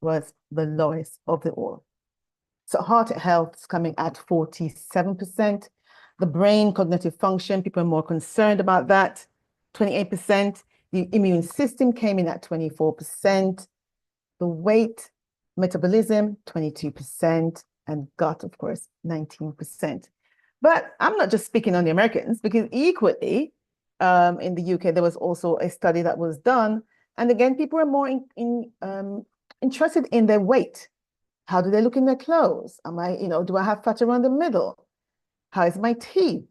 was the lowest of the all. So heart health is coming at 47%. The brain cognitive function, people are more concerned about that, 28%. The immune system came in at 24%. The weight, metabolism, 22%. And gut, of course, 19%. But I'm not just speaking on the Americans, because equally, in the UK, there was also a study that was done. And again, people are more interested in their weight. How do they look in their clothes? Do I have fat around the middle? How is my teeth?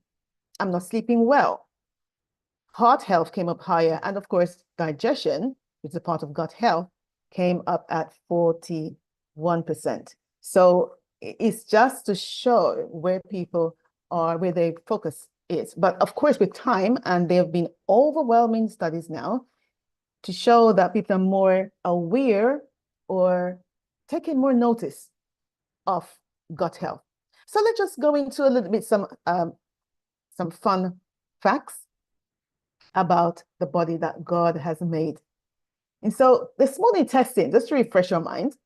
I'm not sleeping well. Heart health came up higher. And of course, digestion, which is a part of gut health, came up at 41%. So it's just to show where people are, where their focus is. But of course, with time, and there have been overwhelming studies now to show that people are more aware or taking more notice of gut health. So let's just go into a little bit some fun facts about the body that God has made. And so the small intestine, just to refresh your mind,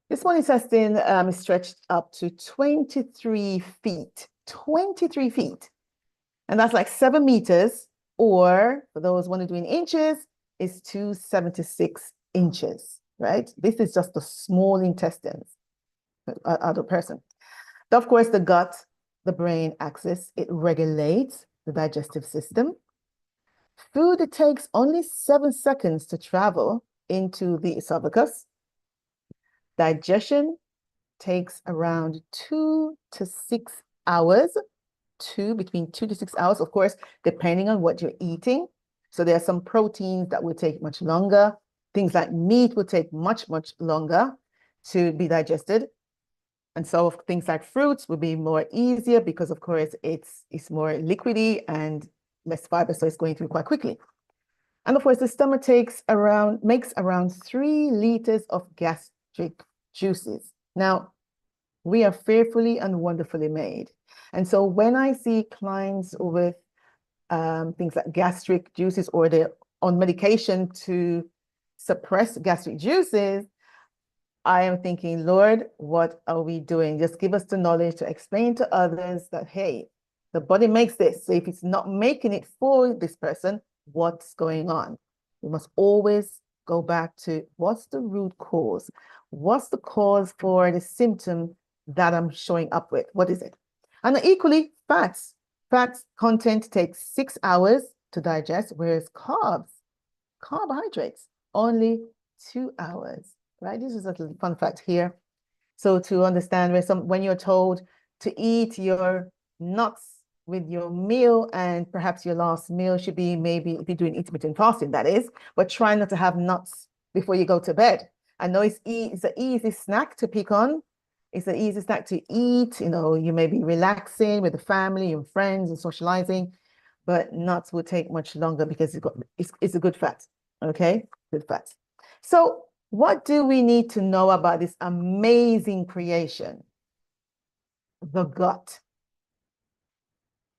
the small intestine is stretched up to 23 feet, 23 feet. And that's like 7 meters, or for those want to do in inches, is 276 inches, right? This is just the small intestines of the person. Of course, the gut, the brain axis, it regulates the digestive system. Food, it takes only 7 seconds to travel into the esophagus. Digestion takes around 2 to 6 hours, between 2 to 6 hours, of course, depending on what you're eating. So there are some proteins that will take much longer. Things like meat will take much, much longer to be digested. And so things like fruits will be more easier because, of course, it's more liquidy and less fiber, so it's going through quite quickly. And of course, the stomach makes around 3 liters of gastric juices. Now, we are fearfully and wonderfully made. And so when I see clients with things like gastric juices, or they're on medication to suppress gastric juices, I am thinking, Lord, what are we doing? Just give us the knowledge to explain to others that, hey, the body makes this. So if it's not making it for this person, what's going on? We must always go back to what's the root cause? What's the cause for the symptom that I'm showing up with? What is it? And equally, fats. Fat content takes 6 hours to digest, whereas carbohydrates, only 2 hours. Right? This is a little fun fact here. So to understand when you're told to eat your nuts with your meal, and perhaps your last meal should be, maybe if you're doing intermittent fasting, that is, but try not to have nuts before you go to bed. I know it's an easy snack to pick on. It's an easy snack to eat. You may be relaxing with the family and friends and socializing, but nuts will take much longer because it's a good fat. Okay, good fat. So what do we need to know about this amazing creation? The gut.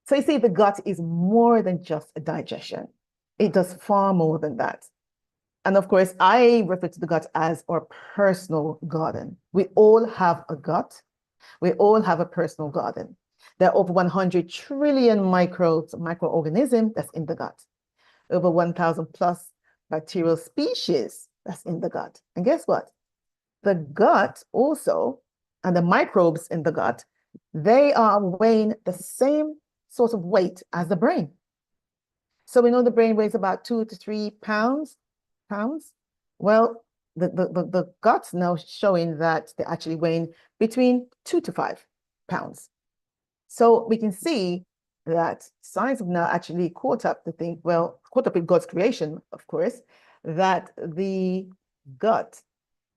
So you see, the gut is more than just a digestion. It does far more than that. And of course, I refer to the gut as our personal garden. We all have a gut. We all have a personal garden. There are over 100 trillion microorganisms that's in the gut. Over 1,000 plus bacterial species that's in the gut. And guess what? The gut also, and the microbes in the gut, they are weighing the same sort of weight as the brain. So we know the brain weighs about 2 to 3 pounds. Well, the gut's now showing that they're actually weighing between 2 to 5 pounds. So we can see that science have now actually caught up with God's creation, of course, that the gut,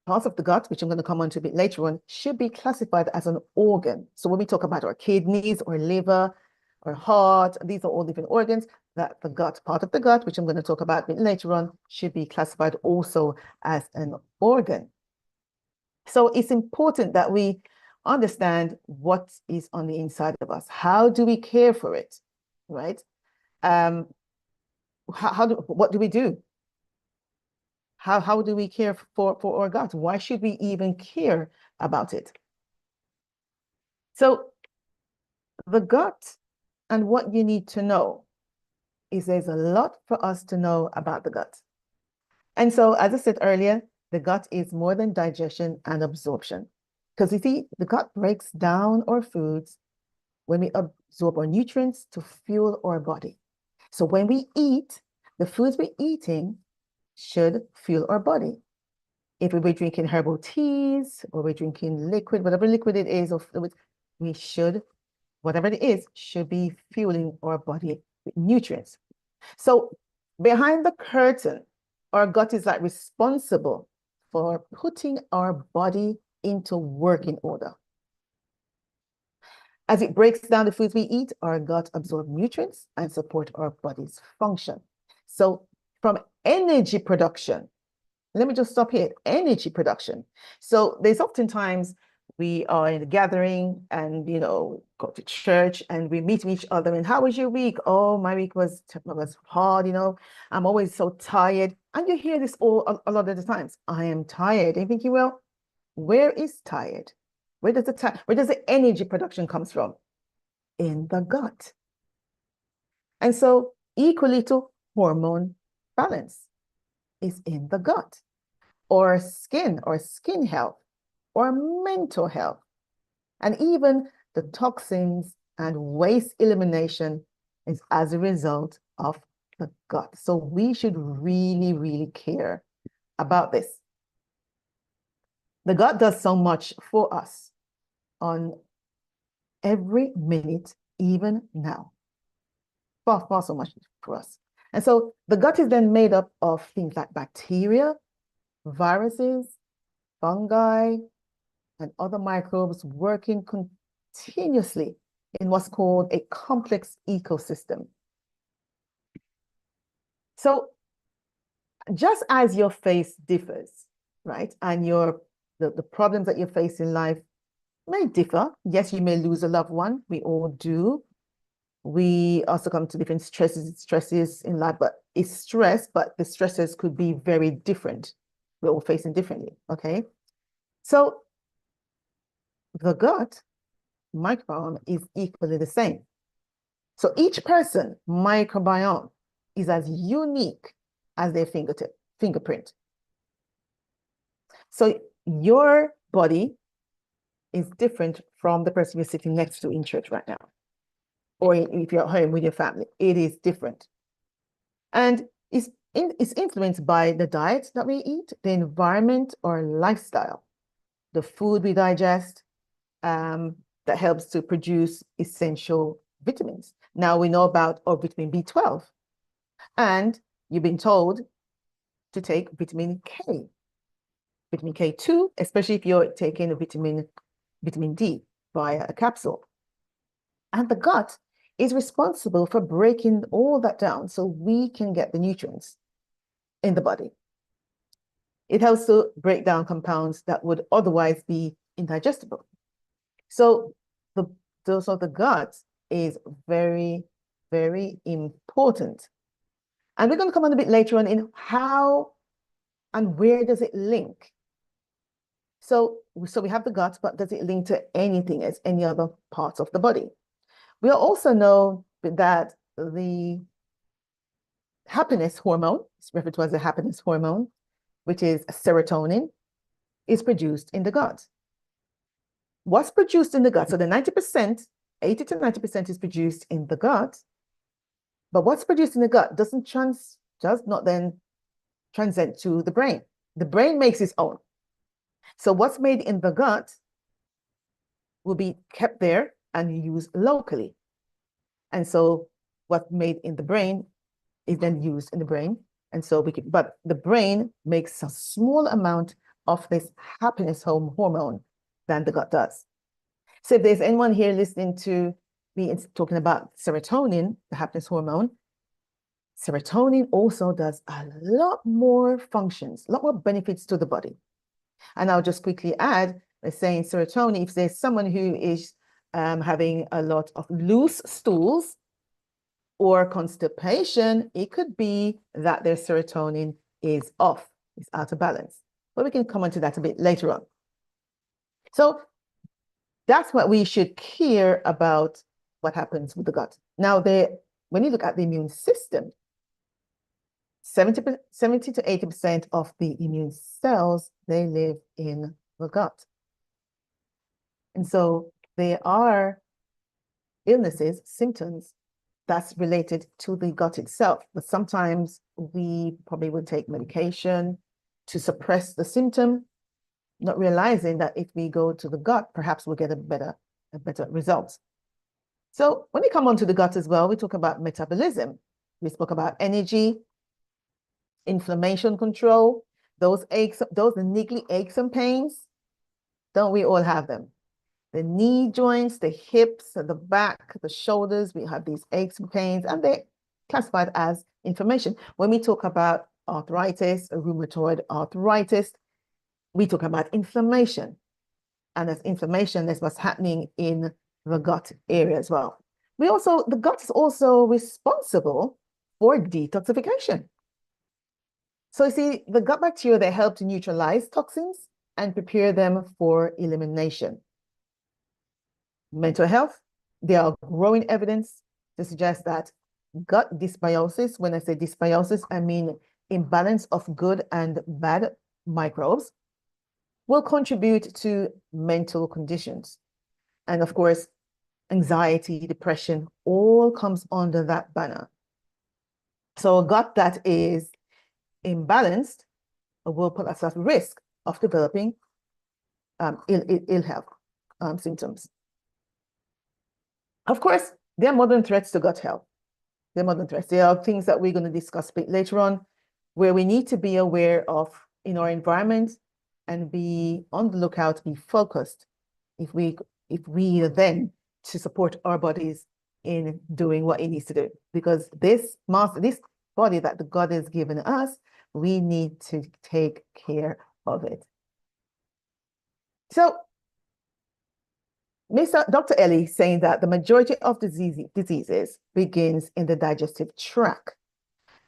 parts of the gut, which I'm going to come on to a bit later on, should be classified as an organ. So when we talk about our kidneys or liver or heart, these are all different organs, that the gut, part of the gut, which I'm going to talk about a bit later on, should be classified also as an organ. So it's important that we understand what is on the inside of us. How do we care for it, right? What do we do? How do we care for our gut? Why should we even care about it? So the gut, and what you need to know is there's a lot for us to know about the gut. And so, as I said earlier, the gut is more than digestion and absorption. Because you see, the gut breaks down our foods when we absorb our nutrients to fuel our body. So when we eat, the foods we're eating should fuel our body. If we're drinking herbal teas or we're drinking liquid, whatever liquid it is, or fluid, we should, whatever it is, should be fueling our body with nutrients. So behind the curtain, our gut is like responsible for putting our body into working order. As it breaks down the foods we eat, our gut absorbs nutrients and support our body's function. So from energy production, let me just stop here, energy production. So there's oftentimes we are in a gathering and, go to church and we meet each other. And how was your week? Oh, my week was hard, I'm always so tired. And you hear this a lot of the times. I am tired. And you thinking, well, where is tired? Where does the energy production comes from? In the gut. And so equally to hormone balance is in the gut, or skin health, or mental health, and even the toxins and waste elimination is as a result of the gut. So we should really, really care about this. The gut does so much for us on every minute, even now. Far so much for us. And so the gut is then made up of things like bacteria, viruses, fungi, and other microbes working continuously in what's called a complex ecosystem. So just as your face differs, right, and the problems that you face in life may differ. Yes, you may lose a loved one. We all do. We also come to different stresses in life, but it's stress, but the stresses could be very different. We're all facing differently, okay? So the gut microbiome is equally the same. So each person microbiome is as unique as their fingerprint. So your body is different from the person you're sitting next to in church right now, or if you're at home with your family. It is different. And it's influenced by the diet that we eat, the environment or lifestyle, the food we digest, that helps to produce essential vitamins. Now we know about our vitamin B12, and you've been told to take vitamin K, vitamin K2, especially if you're taking a vitamin D via a capsule. And the gut is responsible for breaking all that down so we can get the nutrients in the body. It helps to break down compounds that would otherwise be indigestible. So the gut is very, very important. And we're going to come on a bit later on in how and where does it link. So we have the gut, but does it link to anything as any other parts of the body? We also know that the happiness hormone, it's referred to as the happiness hormone, which is serotonin, is produced in the gut. What's produced in the gut? So the 90%, 80 to 90% is produced in the gut. But what's produced in the gut does not then transcend to the brain. The brain makes its own. So what's made in the gut will be kept there and used locally. And so what's made in the brain is then used in the brain. And so but the brain makes a small amount of this happiness hormone than the gut does. So if there's anyone here listening to me talking about serotonin, the happiness hormone, serotonin also does a lot more functions, a lot more benefits to the body. And I'll just quickly add by saying serotonin, if there's someone who is having a lot of loose stools or constipation, it could be that their serotonin is off. It's out of balance. But we can come on to that a bit later on. So that's what we should care about, what happens with the gut. Now, when you look at the immune system, 70 to 80% of the immune cells, they live in the gut. And so there are illnesses, symptoms that's related to the gut itself. But sometimes we probably would take medication to suppress the symptom, not realizing that if we go to the gut, perhaps we'll get a better result. So when we come onto the gut as well, we talk about metabolism. We spoke about energy, inflammation control, those niggly aches and pains. Don't we all have them? The knee joints, the hips, the back, the shoulders, we have these aches and pains, and they're classified as inflammation. When we talk about arthritis, rheumatoid arthritis, we talk about inflammation. And as inflammation, that's what's happening in the gut area as well. The gut is also responsible for detoxification. So you see, the gut bacteria, they help to neutralize toxins and prepare them for elimination. Mental health, there are growing evidence to suggest that gut dysbiosis, when I say dysbiosis, I mean imbalance of good and bad microbes, will contribute to mental conditions. And of course, anxiety, depression, all comes under that banner. So a gut that is imbalanced will put us at risk of developing ill health symptoms. Of course, there are modern threats to gut health. There are modern threats. There are things that we're going to discuss a bit later on, where we need to be aware of in our environment and be on the lookout, be focused if we are then to support our bodies in doing what it needs to do. Because this body that the God has given us, we need to take care of it. So Dr. Ellie saying that the majority of diseases begins in the digestive tract.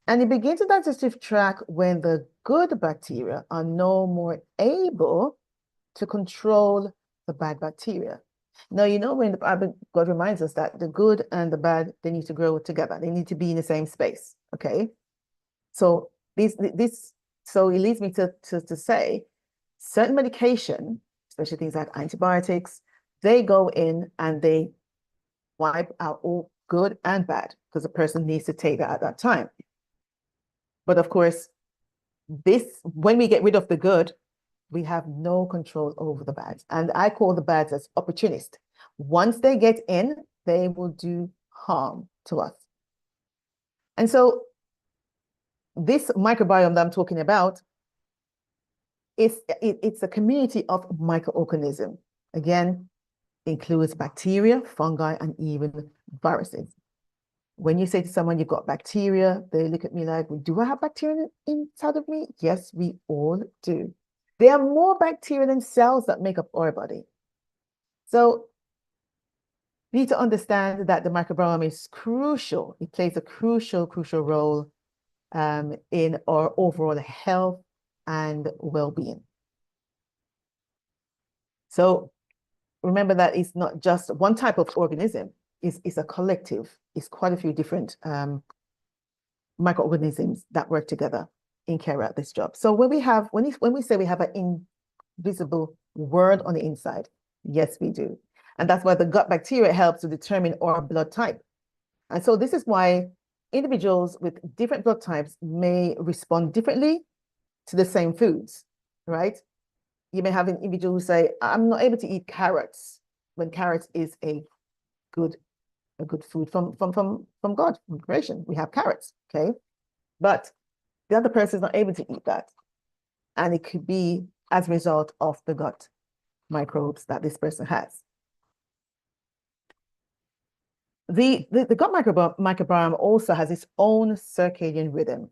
And it begins in the digestive tract when the good bacteria are no more able to control the bad bacteria. Now, you know, when the Bible, God reminds us that the good and the bad, they need to grow together. They need to be in the same space, okay? So so it leads me to say certain medication, especially things like antibiotics, they go in and they wipe out all good and bad because the person needs to take that at that time. But of course, when we get rid of the good, we have no control over the bads. And I call the bads as opportunists. Once they get in, they will do harm to us. And so this microbiome that I'm talking about, it's a community of microorganisms. Again, includes bacteria, fungi, and even viruses. When you say to someone you've got bacteria, they look at me like, well, do I have bacteria inside of me? Yes, we all do. There are more bacteria than cells that make up our body. So we need to understand that the microbiome is crucial. It plays a crucial role in our overall health and well-being. So remember that it's not just one type of organism, it's a collective. It's quite a few different microorganisms that work together and carry out this job. So when we say we have an invisible world on the inside, yes, we do. And that's why the gut bacteria helps to determine our blood type. And so this is why individuals with different blood types may respond differently to the same foods, right? You may have an individual who say, I'm not able to eat carrots, when carrots is a good food from God, from creation. We have carrots, okay? But the other person is not able to eat that. And it could be as a result of the gut microbes that this person has. The gut microbiome also has its own circadian rhythm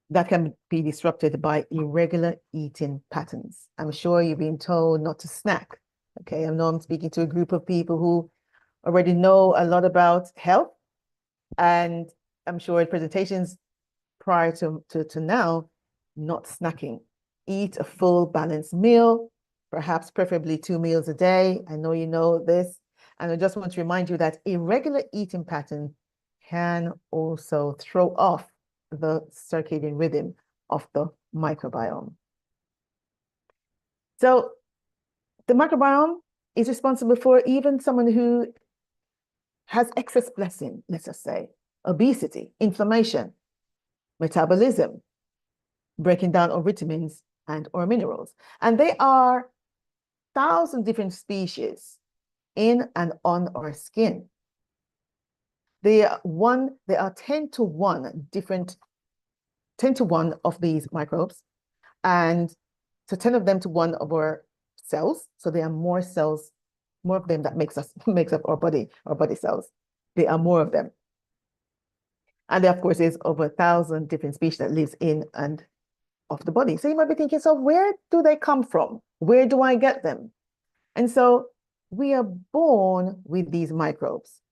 that can be disrupted by irregular eating patterns. I'm sure you've been told not to snack. Okay, I know I'm speaking to a group of people who already know a lot about health, and I'm sure in presentations prior to now, not snacking. Eat a full balanced meal, perhaps preferably 2 meals a day. I know you know this. And I just want to remind you that irregular eating pattern can also throw off the circadian rhythm of the microbiome. So the microbiome is responsible for even someone who has excess blessing, let's just say, obesity, inflammation, metabolism, breaking down of vitamins and or minerals. And they are 1,000 different species in and on our skin. There are 10 to 1 different 10 to 1 of these microbes, and so 10 of them to 1 of our cells. So there are more cells, more of them that makes up our body cells. There are more of them. And there, of course, is over 1,000 different species that lives in and of the body. So you might be thinking, so where do they come from? Where do I get them? And so we are born with these microbes.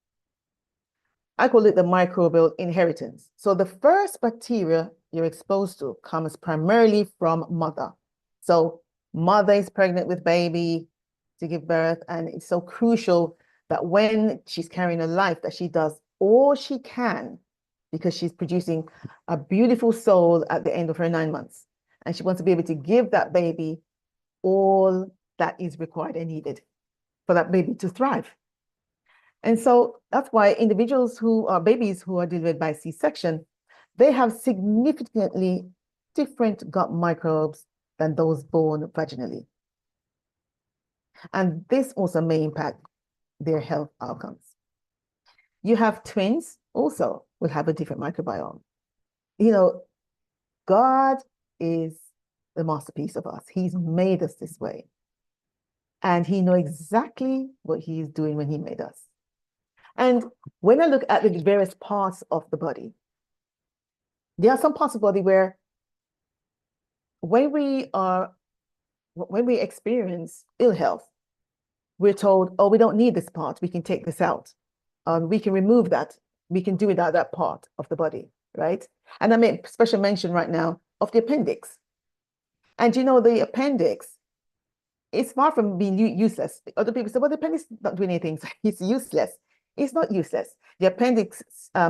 I call it the microbial inheritance. So the first bacteria you're exposed to comes primarily from mother. So mother is pregnant with baby to give birth, and it's so crucial that when she's carrying a life that she does all she can, because she's producing a beautiful soul at the end of her 9 months. And she wants to be able to give that baby all that is required and needed for that baby to thrive. And so that's why individuals who are babies who are delivered by C-section, they have significantly different gut microbes than those born vaginally. And this also may impact their health outcomes. You have twins also will have a different microbiome. You know, God is the masterpiece of us. He's made us this way. And he knows exactly what he is doing when he made us. And when I look at the various parts of the body, there are some parts of the body where when we experience ill health, we're told, oh, we don't need this part. We can take this out. We can remove that. We can do without that part of the body, right? And I make special mention right now of the appendix. And you know, the appendix, it's far from being useless. Other people say, well, the appendix is not doing anything. It's useless. It's not useless. The appendix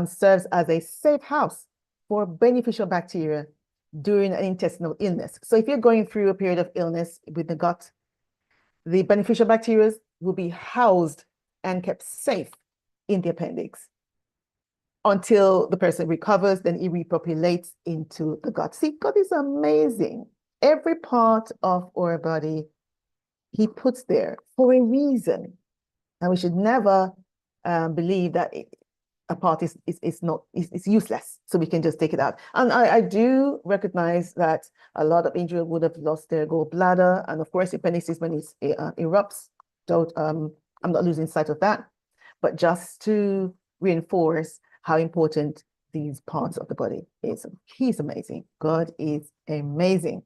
serves as a safe house for beneficial bacteria during an intestinal illness. So if you're going through a period of illness with the gut, the beneficial bacteria will be housed and kept safe in the appendix until the person recovers, then it repopulates into the gut. See, God is amazing. Every part of our body he puts there for a reason. And we should never believe that a part is useless, so we can just take it out. And I do recognize that a lot of individuals would have lost their gallbladder, and of course, appendicitis when it erupts. Don't I'm not losing sight of that, but just to reinforce how important these parts of the body is. He's amazing. God is amazing.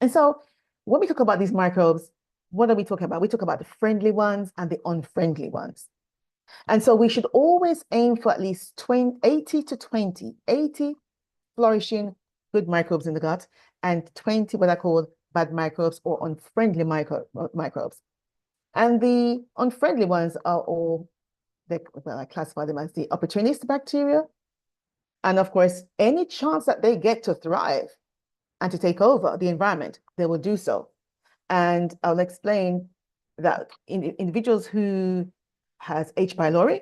And so when we talk about these microbes, what are we talking about? We talk about the friendly ones and the unfriendly ones. And so we should always aim for at least 80 to 20, 80 flourishing good microbes in the gut, and 20 what I call bad microbes or unfriendly microbes. And the unfriendly ones are all, I classify them as the opportunist bacteria. And of course, any chance that they get to thrive and to take over the environment, they will do so. And I'll explain that in individuals who has H. pylori,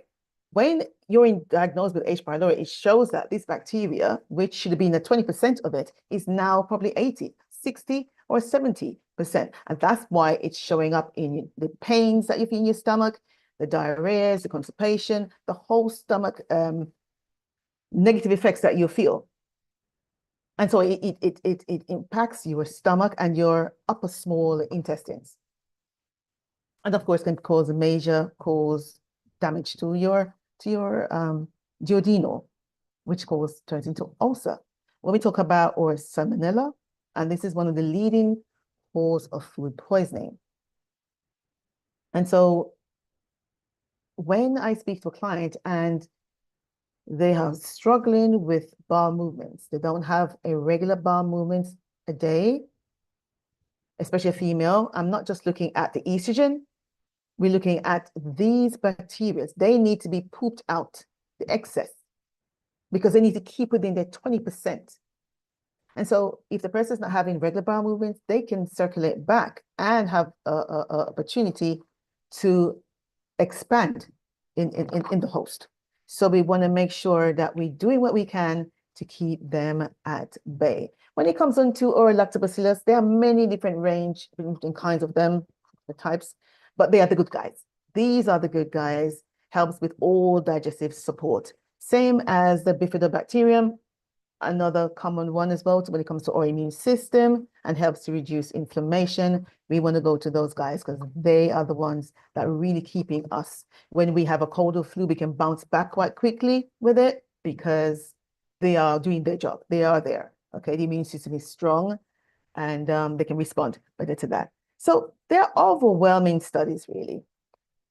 when you're diagnosed with H. pylori, it shows that this bacteria, which should have been at 20% of it, is now probably 80, 60, or 70%. And that's why it's showing up in the pains that you feel in your stomach, the diarrhea, the constipation, the whole stomach negative effects that you feel. And so it impacts your stomach and your upper small intestines. And of course, can cause damage to your duodenal, which turns into ulcer. When we talk about or salmonella, and this is one of the leading cause of food poisoning. And so when I speak to a client and They are struggling with bowel movements. They don't have a regular bowel movements a day, especially a female. I'm not just looking at the estrogen. We're looking at these bacteria. They need to be pooped out, the excess, because they need to keep within their 20%. And so if the person is not having regular bowel movements, they can circulate back and have a opportunity to expand in the host. So we want to make sure that we're doing what we can to keep them at bay. When it comes on to oral lactobacillus, there are many different range and kinds of them, the types, but they are the good guys. These are the good guys, helps with all digestive support. Same as the bifidobacterium, another common one as well when it comes to our immune system and helps to reduce inflammation. We want to go to those guys because they are the ones that are really keeping us. When we have a cold or flu, we can bounce back quite quickly with it because they are doing their job. They are there. Okay, the immune system is strong and they can respond better to that. So there are overwhelming studies really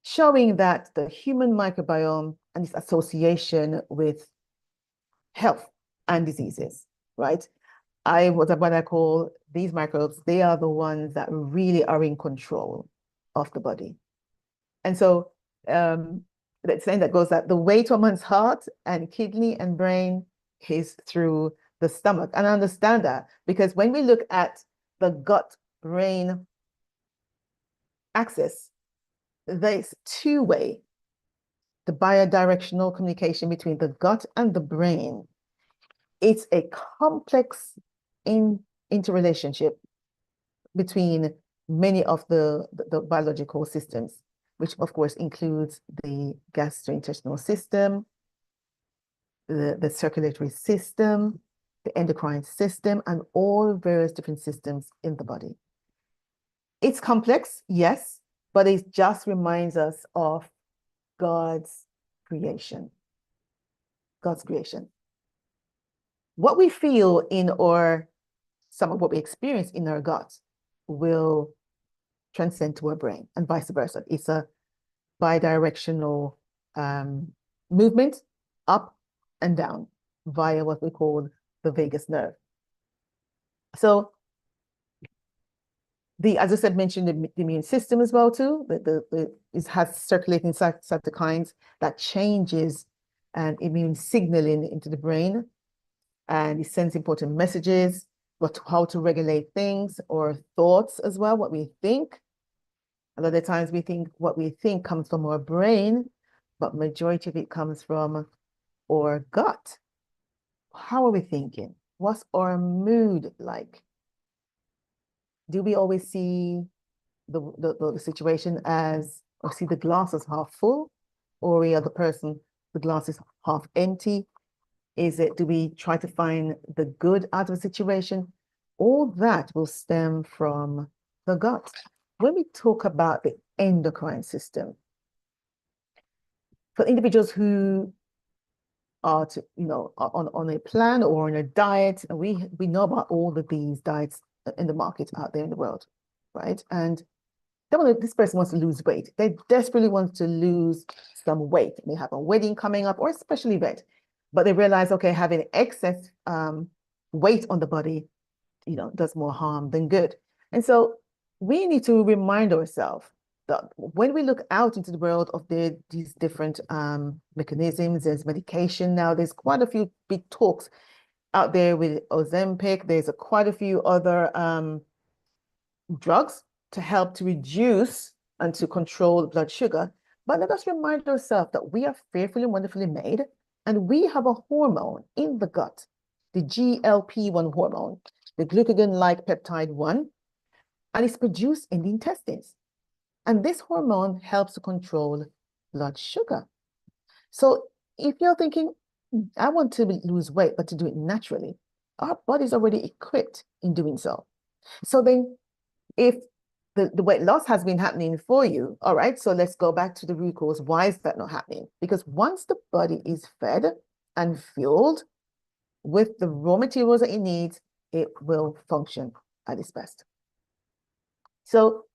showing that the human microbiome and its association with health and diseases, right? What I call these microbes, they are the ones that really are in control of the body. And so the saying that goes that the way to a man's heart and kidney and brain is through the stomach. And I understand that because when we look at the gut-brain axis, there's two-way, the bidirectional communication between the gut and the brain. It's a complex interrelationship between many of the biological systems, which of course includes the gastrointestinal system, the circulatory system, the endocrine system, and all various different systems in the body. It's complex, yes, but it just reminds us of God's creation. God's creation. What we feel in our, some of what we experience in our gut will transcend to our brain and vice versa. It's a bidirectional movement up and down via what we call the vagus nerve. So as I said, mentioned the immune system as well too. It has circulating cytokines that changes immune signaling into the brain, and it sends important messages, but how to regulate things or thoughts as well, what we think. A lot of times we think what we think comes from our brain, but majority of it comes from our gut. How are we thinking? What's our mood like? Do we always see the situation as, or see the glass as half full, or we are the person, the glass is half empty? Do we try to find the good out of a situation? All that will stem from the gut. When we talk about the endocrine system, for individuals who are on a plan or on a diet, and we know about all of these diets in the market out there in the world, right? And this person wants to lose weight. They desperately want to lose some weight. They have a wedding coming up or a special event, but they realize, okay, having excess weight on the body, does more harm than good. And so we need to remind ourselves that when we look out into the world of these different mechanisms, there's medication now, there's quite a few big talks out there with Ozempic, there's quite a few other drugs to help to reduce and to control blood sugar. But let us remind ourselves that we are fearfully and wonderfully made, and we have a hormone in the gut, the GLP-1 hormone, the glucagon-like peptide 1, and it's produced in the intestines. And this hormone helps to control blood sugar. So if you're thinking, I want to lose weight, but to do it naturally, our body's already equipped in doing so. So then if the weight loss has been happening for you, all right, so let's go back to the root cause. Why is that not happening? Because once the body is fed and fueled with the raw materials that it needs, it will function at its best. So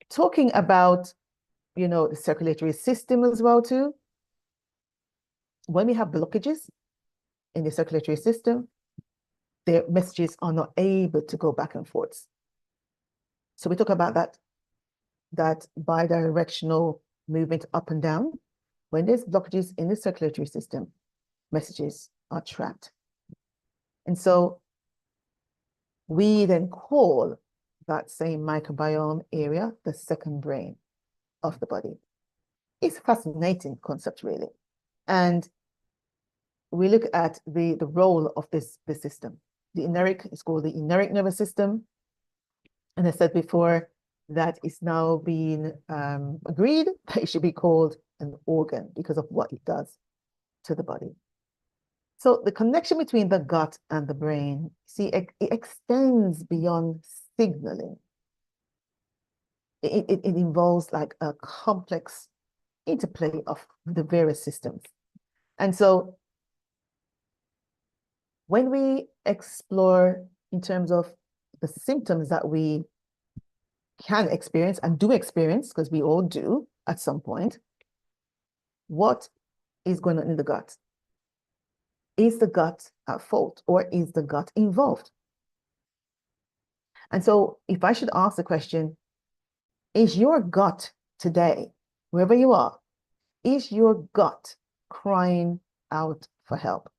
talking about, the circulatory system as well too, when we have blockages in the circulatory system, their messages are not able to go back and forth. So we talk about that bidirectional movement up and down. When there's blockages in the circulatory system, messages are trapped. And so we then call that same microbiome area the second brain of the body. It's a fascinating concept, really. And we look at the role of this system. The eneric is called the eneric nervous system. And I said before that it's now been agreed that it should be called an organ because of what it does to the body. So the connection between the gut and the brain, see, it extends beyond signaling. It involves like a complex interplay of the various systems. And so when we explore in terms of the symptoms that we can experience and do experience, because we all do at some point, what is going on in the gut? Is the gut at fault or is the gut involved? And so if I should ask the question, is your gut today, wherever you are, is your gut crying out for help?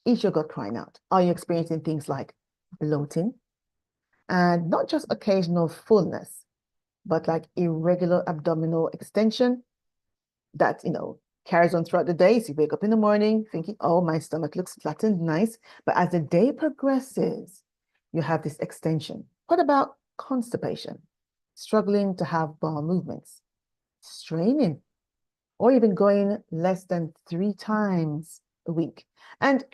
Is your gut crying out? Are you experiencing things like bloating? And not just occasional fullness, but like irregular abdominal extension that, carries on throughout the day. So you wake up in the morning thinking, oh, my stomach looks flat and nice. But as the day progresses, you have this extension. What about constipation? Struggling to have bowel movements, straining, or even going less than 3 times a week. And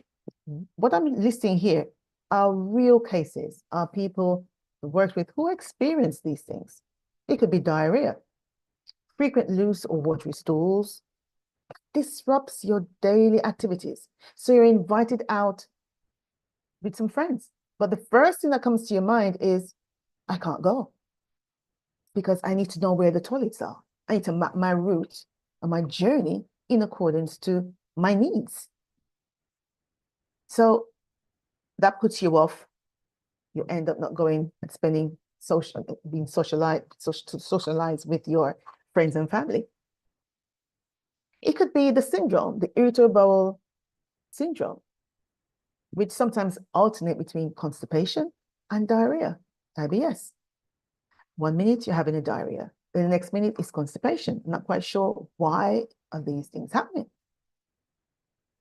what I'm listing here are real cases, are people who worked with who experience these things. It could be diarrhea, frequent loose or watery stools, disrupts your daily activities. So you're invited out with some friends. But the first thing that comes to your mind is, I can't go because I need to know where the toilets are. I need to map my route and my journey in accordance to my needs. So that puts you off. You end up not going and being socialized with your friends and family. It could be the syndrome, the irritable bowel syndrome, which sometimes alternate between constipation and diarrhea, IBS. 1 minute you're having a diarrhea, the next minute is constipation. I'm not quite sure why are these things happening.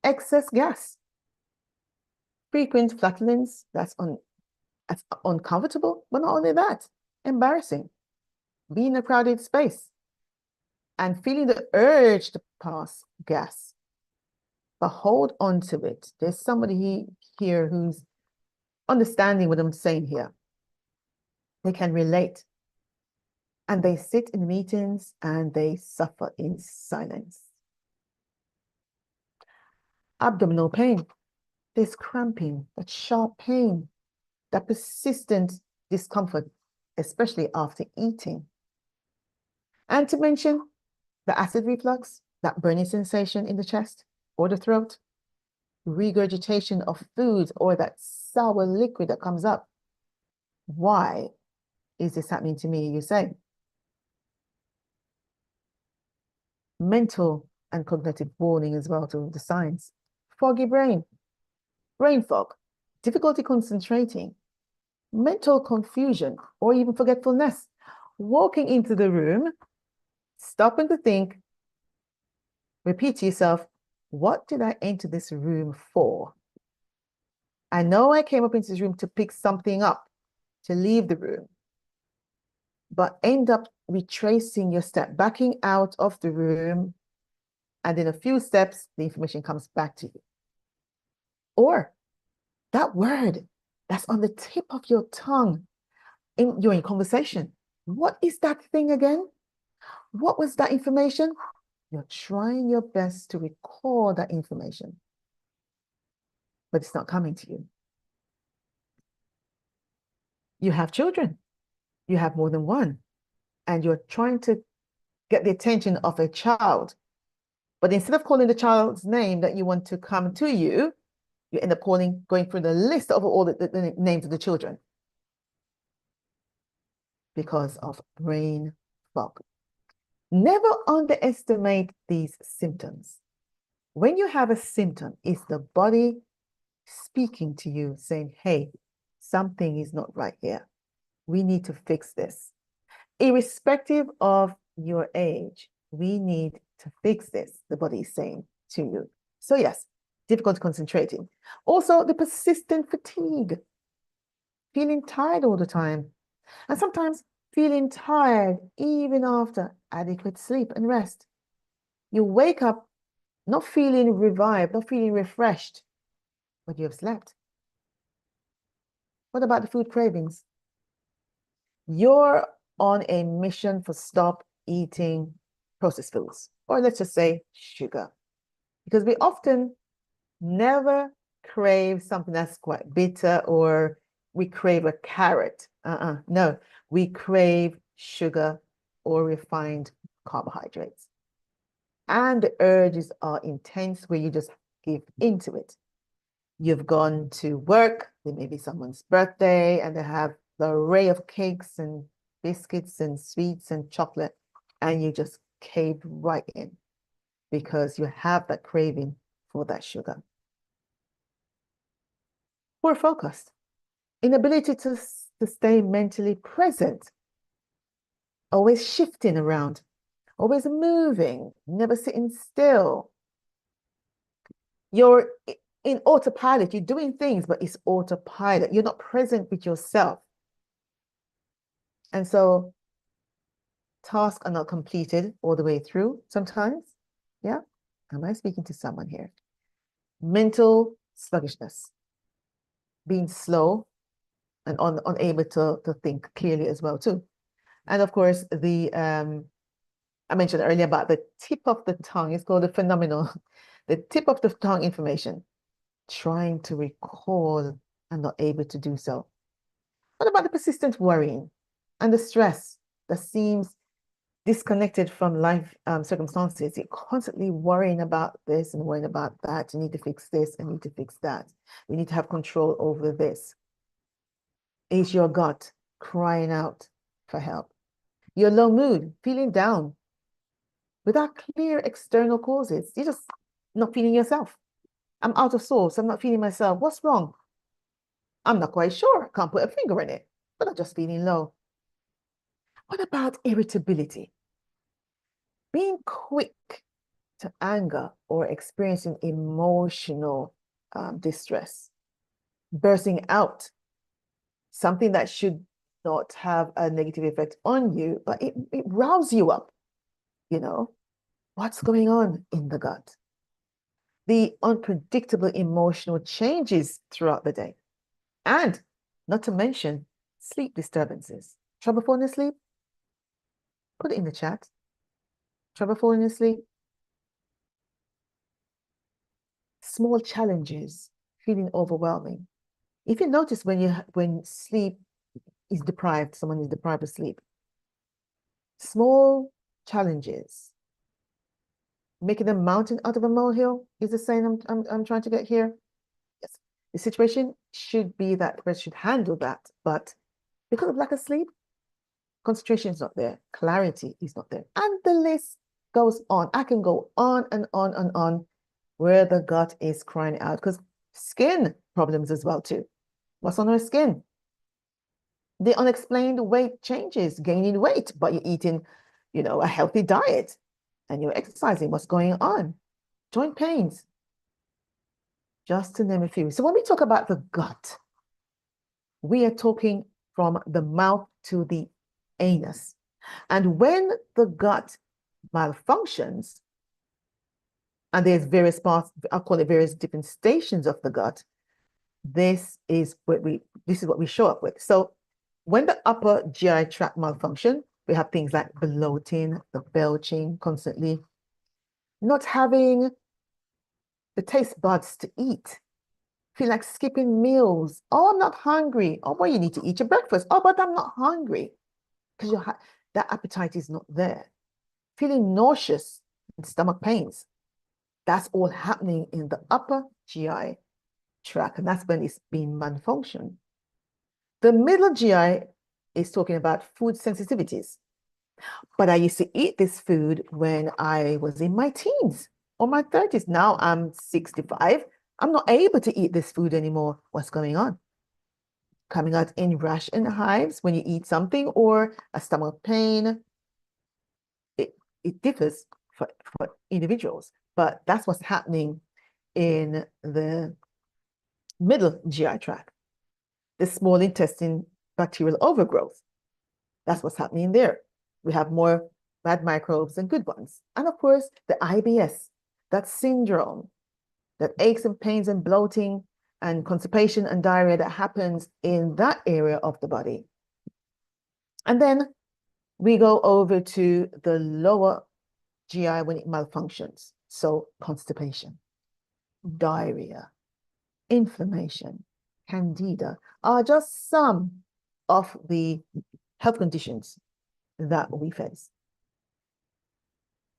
Excess gas, frequent flatulence, that's uncomfortable, but not only that, embarrassing. Be in a crowded space and feeling the urge to pass gas, but hold on to it. There's somebody here who's understanding what I'm saying here. They can relate. And they sit in meetings and they suffer in silence. Abdominal pain, there's cramping, that sharp pain, that persistent discomfort, especially after eating. And to mention the acid reflux, that burning sensation in the chest or the throat, regurgitation of foods or that sour liquid that comes up. Why is this happening to me, you say? Mental and cognitive warning as well to the signs. Foggy brain fog, difficulty concentrating, mental confusion, or even forgetfulness. Walking into the room, stopping to think, repeat to yourself, what did I enter this room for? I know I came up into this room to pick something up, to leave the room, but end up retracing your step, backing out of the room, and in a few steps, the information comes back to you. Or that word that's on the tip of your tongue during conversation. What is that thing again? What was that information? You're trying your best to recall that information, but it's not coming to you. You have children. You have more than one, and you're trying to get the attention of a child, But instead of calling the child's name that you want to come to you, you end up going through the list of all the names of the children because of brain fog. Never underestimate these symptoms. When you have a symptom, it's the body speaking to you saying, hey, something is not right here. We need to fix this. Irrespective of your age, we need to fix this, the body is saying to you. So yes, difficult concentrating. Also, the persistent fatigue, feeling tired all the time, and sometimes feeling tired even after adequate sleep and rest. You wake up not feeling revived, not feeling refreshed, but you have slept. What about the food cravings? You're on a mission for stop eating processed foods, or let's just say sugar, because we often never crave something that's quite bitter, or we crave a carrot. No, we crave sugar or refined carbohydrates. And the urges are intense where you just give into it. You've gone to work, there may be someone's birthday, and they have the array of cakes and biscuits and sweets and chocolate, and you just caved right in because you have that craving for that sugar. Poor focus, inability to stay mentally present, always shifting around, always moving, never sitting still. You're in autopilot, you're doing things, but it's autopilot. You're not present with yourself. And so tasks are not completed all the way through sometimes. Yeah. Am I speaking to someone here? Mental sluggishness, being slow and unable to think clearly as well too. And of course, I mentioned earlier about the tip of the tongue. It's called the phenomenal, the tip of the tongue information, trying to recall and not able to do so. What about the persistent worrying and the stress that seems disconnected from life circumstances? You're constantly worrying about this and worrying about that. You need to fix this and need to fix that. We need to have control over this. Is your gut crying out for help? Your low mood, feeling down without clear external causes. You're just not feeling yourself. I'm out of sorts. I'm not feeling myself. What's wrong? I'm not quite sure. Can't put a finger in it, but I'm just feeling low. What about irritability? Being quick to anger or experiencing emotional distress, bursting out, something that should not have a negative effect on you, but it rouses you up. You know, what's going on in the gut? The unpredictable emotional changes throughout the day. And not to mention sleep disturbances. Trouble falling asleep? Put it in the chat. Trouble falling asleep? Small challenges, feeling overwhelming. If you notice when sleep is deprived, someone is deprived of sleep, small challenges, making a mountain out of a molehill is the saying I'm trying to get here. Yes, the situation should be that the person should handle that, but because of lack of sleep, concentration is not there, clarity is not there, and the list goes on. I can go on and on and on where the gut is crying out, because skin problems as well too. What's on our skin? The unexplained weight changes, gaining weight, but you're eating, a healthy diet and you're exercising. What's going on? Joint pains, just to name a few. So when we talk about the gut, we are talking from the mouth to the anus. And when the gut malfunctions, and there's various parts, I'll call it various different stations of the gut, this is what we show up with. So when the upper GI tract malfunction, we have things like bloating, the belching constantly, not having the taste buds to eat, feel like skipping meals. Oh, I'm not hungry. Oh, well, you need to eat your breakfast. Oh, but I'm not hungry, because that appetite is not there. Feeling nauseous and stomach pains. That's all happening in the upper GI tract, and that's when it's being malfunctioned. The middle GI is talking about food sensitivities. But I used to eat this food when I was in my teens or my 30s. Now I'm 65. I'm not able to eat this food anymore. What's going on? Coming out in rash and hives when you eat something, or a stomach pain. It differs for individuals, but that's what's happening in the middle GI tract. The small intestine bacterial overgrowth. That's what's happening there. We have more bad microbes than good ones. And of course, the IBS, that syndrome, that aches and pains and bloating and constipation and diarrhea that happens in that area of the body. And then we go over to the lower GI when it malfunctions. So constipation, diarrhea, inflammation, candida are just some of the health conditions that we face.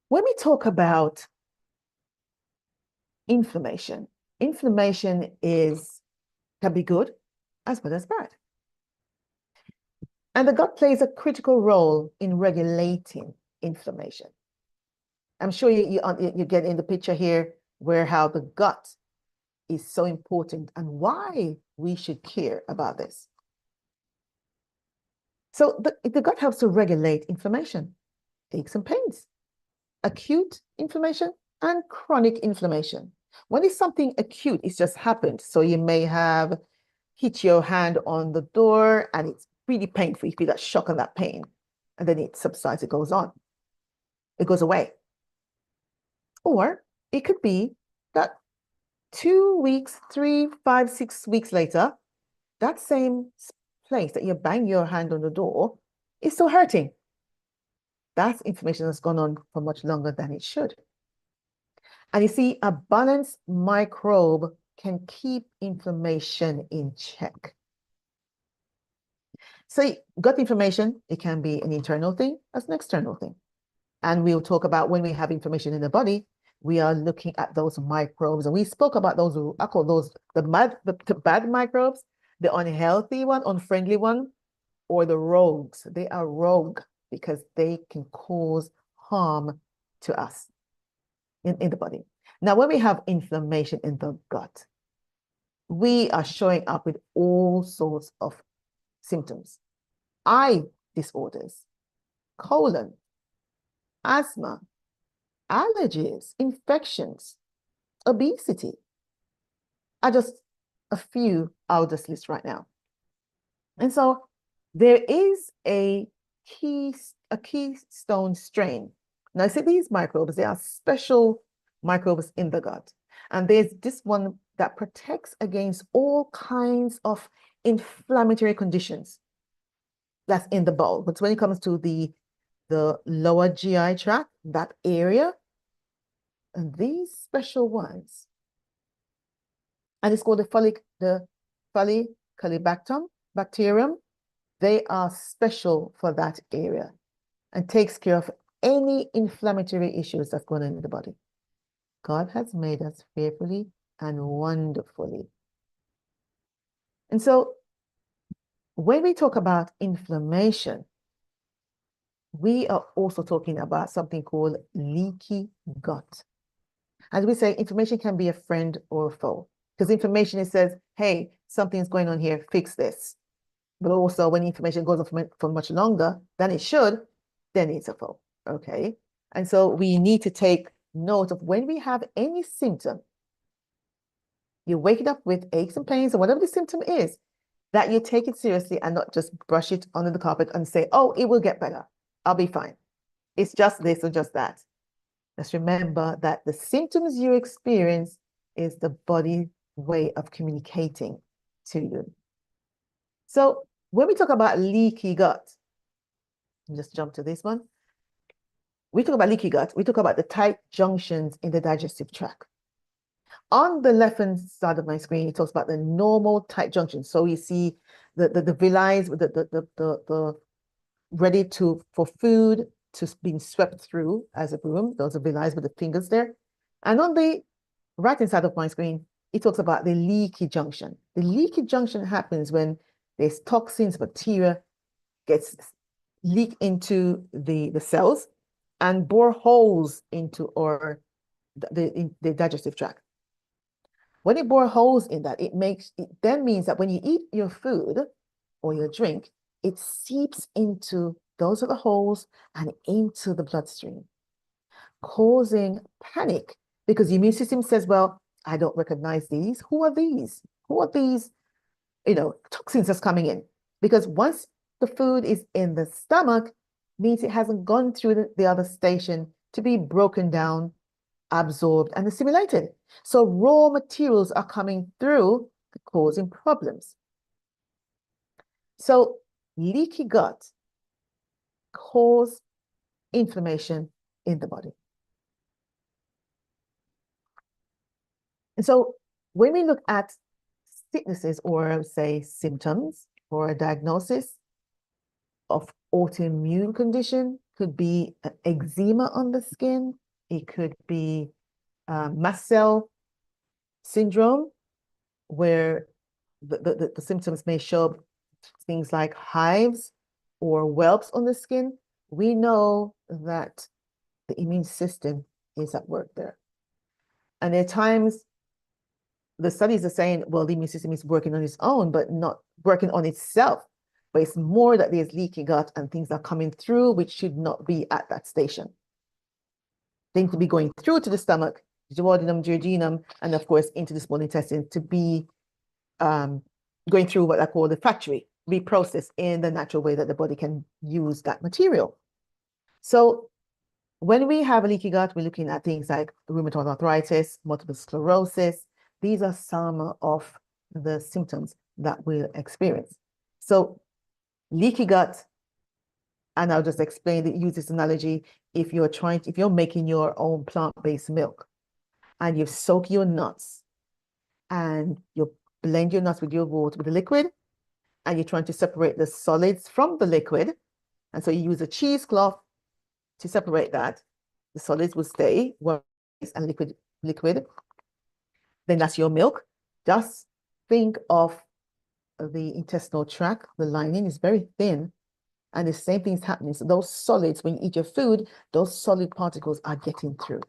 When we talk about inflammation, inflammation can be good as well as bad. And the gut plays a critical role in regulating inflammation. I'm sure you get in the picture here where how the gut is so important and why we should care about this. So the gut helps to regulate inflammation, aches and pains, acute inflammation, and chronic inflammation. When it's something acute, it's just happened. So you may have hit your hand on the door and it's really painful. You feel that shock and that pain, and then it subsides, it goes on. It goes away. Or it could be that 2 weeks, 3, 5, 6 weeks later, that same place that you bang your hand on the door is still hurting. That's inflammation that's gone on for much longer than it should. And you see, a balanced microbe can keep inflammation in check. So gut inflammation, it can be an internal thing as an external thing. And we'll talk about when we have inflammation in the body, we are looking at those microbes. And we spoke about those, I call those the bad microbes, the unhealthy one, unfriendly one, or the rogues. They are rogue because they can cause harm to us in the body. Now, when we have inflammation in the gut, we are showing up with all sorts of symptoms. Eye disorders, colon, asthma, allergies, infections, obesity are just a few I'll just list right now. And so there is a keystone strain. Now, see these microbes, they are special microbes in the gut. And there's this one that protects against all kinds of inflammatory conditions that's in the bowel. But when it comes to the lower GI tract, that area, and these special ones, and it's called the Falicalibacterium bacterium, they are special for that area and takes care of any inflammatory issues that's going on in the body. God has made us fearfully and wonderfully. And so when we talk about inflammation, we are also talking about something called leaky gut. As we say, inflammation can be a friend or a foe. Because inflammation, it says, hey, something's going on here, fix this. But also when inflammation goes on for much longer than it should, then it's a foe, okay? And so we need to take note of when we have any symptom, you're waking up with aches and pains or whatever the symptom is, that you take it seriously and not just brush it under the carpet and say, oh, it will get better. I'll be fine. It's just this or just that. Just remember that the symptoms you experience is the body way of communicating to you. So when we talk about leaky gut, just jump to this one. We talk about leaky gut. We talk about the tight junctions in the digestive tract. On the left-hand side of my screen, it talks about the normal tight junctions. So you see the villi with the ready for food to being swept through as a broom. Those are villi with the fingers there. And on the right-hand side of my screen, it talks about the leaky junction. The leaky junction happens when there's toxins, bacteria gets leak into the cells and bore holes into or the digestive tract. When it bore holes in that, it then means that when you eat your food or your drink, it seeps into those are the holes and into the bloodstream, causing panic because the immune system says, well, I don't recognize these. Who are these? Who are these, toxins that's coming in? Because once the food is in the stomach, means it hasn't gone through the other station to be broken down, absorbed, and assimilated. So raw materials are coming through, causing problems. So leaky gut cause inflammation in the body. And so when we look at sicknesses or say symptoms or a diagnosis of autoimmune condition, could be eczema on the skin, it could be mast cell syndrome, where the symptoms may show up things like hives or whelps on the skin. We know that the immune system is at work there. And there are times the studies are saying, well, the immune system is working on its own, but not working on itself. But it's more that there's leaky gut and things are coming through, which should not be at that station. Things to be going through to the stomach, duodenum, duodenum, and of course into the small intestine to be going through what I call the factory, reprocessed in the natural way that the body can use that material. So when we have a leaky gut, we're looking at things like rheumatoid arthritis, multiple sclerosis. These are some of the symptoms that we'll experience. So leaky gut, and I'll just explain, use this analogy. If you're making your own plant-based milk and you soak your nuts and you blend your nuts with your water, with the liquid, and you're trying to separate the solids from the liquid. And so you use a cheesecloth to separate that. The solids will stay and liquid. Then that's your milk. Just think of the intestinal tract. The lining is very thin, and the same thing's happening. So those solids, when you eat your food, those solid particles are getting through,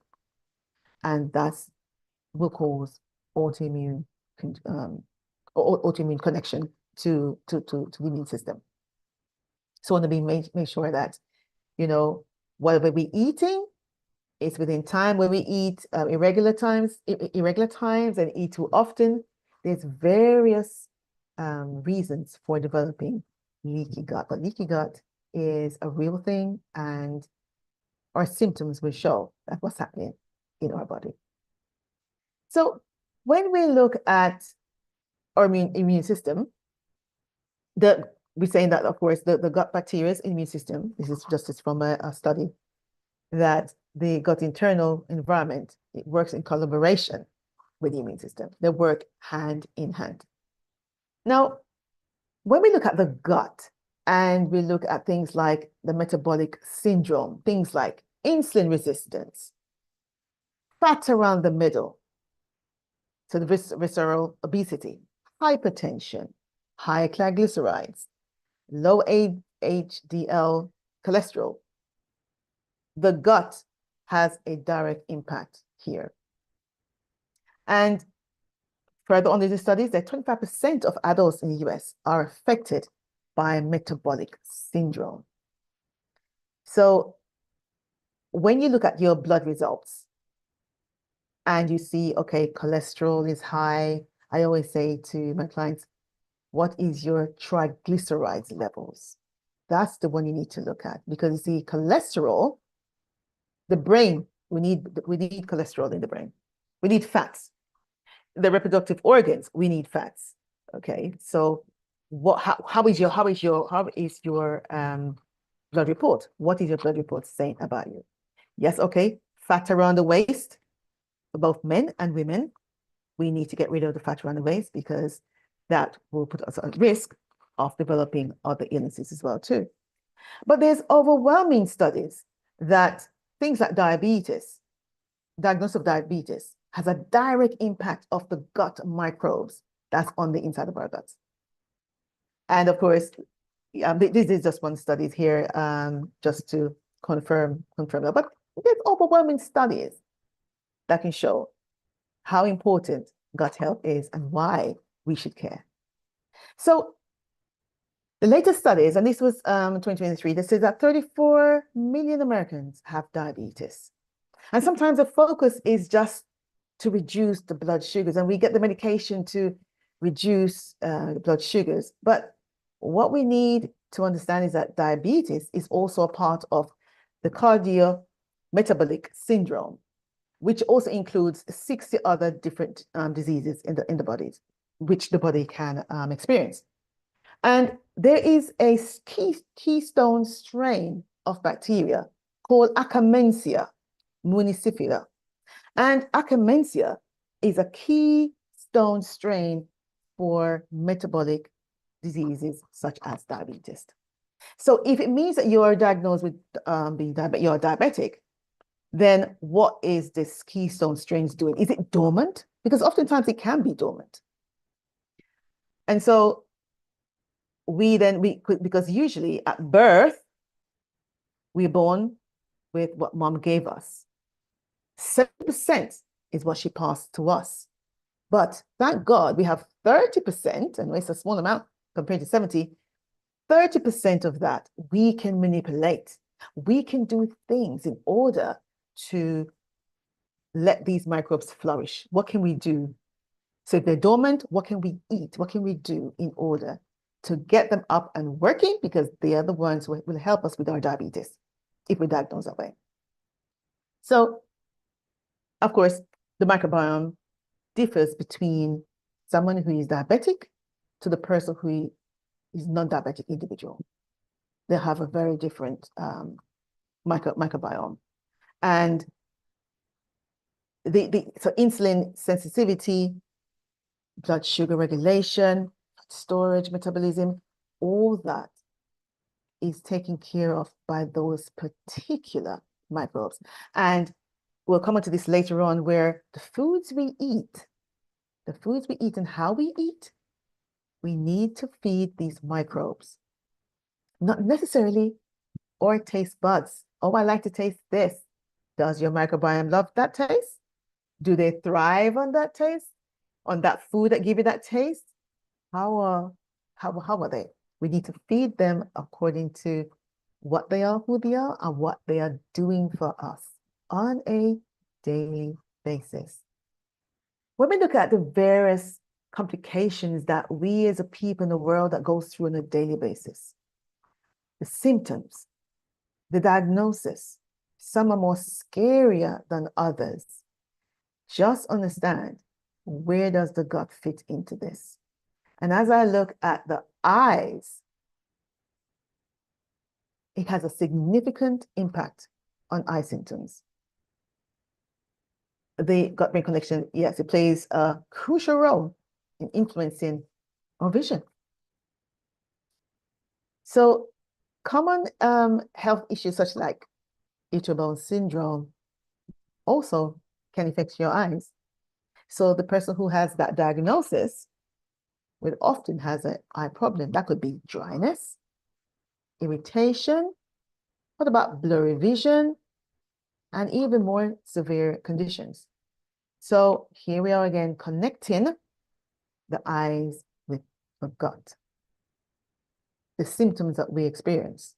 and that's will cause autoimmune autoimmune connection to the immune system. So I want to make sure that whatever we're eating is within time. When we eat irregular times and eat too often, there's various reasons for developing leaky gut. But leaky gut is a real thing, and our symptoms will show that what's happening in our body. So when we look at our immune system, we're saying that, of course, the gut bacteria's immune system, this is just from a study, that the gut internal environment, it works in collaboration with the immune system. They work hand in hand. Now, when we look at the gut and we look at things like the metabolic syndrome, things like insulin resistance, fat around the middle, so the visceral obesity, hypertension, high triglycerides, low HDL cholesterol, the gut has a direct impact here. And further on in the studies, that 25% of adults in the US are affected by metabolic syndrome. So when you look at your blood results and you see, okay, cholesterol is high, I always say to my clients, what is your triglycerides levels? That's the one you need to look at, because you see, cholesterol, the brain, we need cholesterol in the brain. We need fats. The reproductive organs, we need fats. Okay, so how is your blood report? What is your blood report saying about you? Yes, okay, fat around the waist for both men and women. We need to get rid of the fat around the waist, because that will put us at risk of developing other illnesses as well too. But there's overwhelming studies that things like diabetes, diagnosis of diabetes has a direct impact of the gut microbes that's on the inside of our guts. And of course, this is just one study here, just to confirm that. But there's overwhelming studies that can show how important gut health is and why we should care. So the latest studies, and this was 2023, they said that 34 million Americans have diabetes. And sometimes the focus is just to reduce the blood sugars, and we get the medication to reduce the blood sugars. But what we need to understand is that diabetes is also a part of the cardiometabolic syndrome, which also includes 60 other different diseases in the bodies, which the body can experience. And there is a keystone strain of bacteria called Akkermansia municipula. And Akkermansia is a keystone strain for metabolic diseases such as diabetes. So if it means that you're diagnosed with you're diabetic, then what is this keystone strain doing? Is it dormant? Because oftentimes it can be dormant. And so because usually at birth, we're born with what mom gave us. 7% is what she passed to us. But thank God we have 30%, and it's a small amount compared to 70, 30% of that we can manipulate. We can do things in order to let these microbes flourish. What can we do? So if they're dormant, what can we eat? What can we do in order to get them up and working? Because they are the ones who will help us with our diabetes if we're diagnosed that way. So, of course, the microbiome differs between someone who is diabetic to the person who is non-diabetic individual. They have a very different microbiome. And so insulin sensitivity, blood sugar regulation, storage, metabolism, all that is taken care of by those particular microbes. And we'll come on to this later on, where the foods we eat and how we eat, we need to feed these microbes. Not necessarily our taste buds. Oh, I like to taste this. Does your microbiome love that taste? Do they thrive on that taste? On that food that give you that taste? How are they? We need to feed them according to what they are, who they are, and what they are doing for us on a daily basis. When we look at the various complications that we as a people in the world that goes through on a daily basis, the symptoms, the diagnosis, some are more scarier than others. Just understand, where does the gut fit into this? And as I look at the eyes, it has a significant impact on eye symptoms. The gut-brain connection, yes, it plays a crucial role in influencing our vision. So common health issues such like irritable bowel syndrome also can affect your eyes. So the person who has that diagnosis will often has an eye problem. That could be dryness, irritation. What about blurry vision? And even more severe conditions. So here we are again connecting the eyes with the gut. The symptoms that we experience,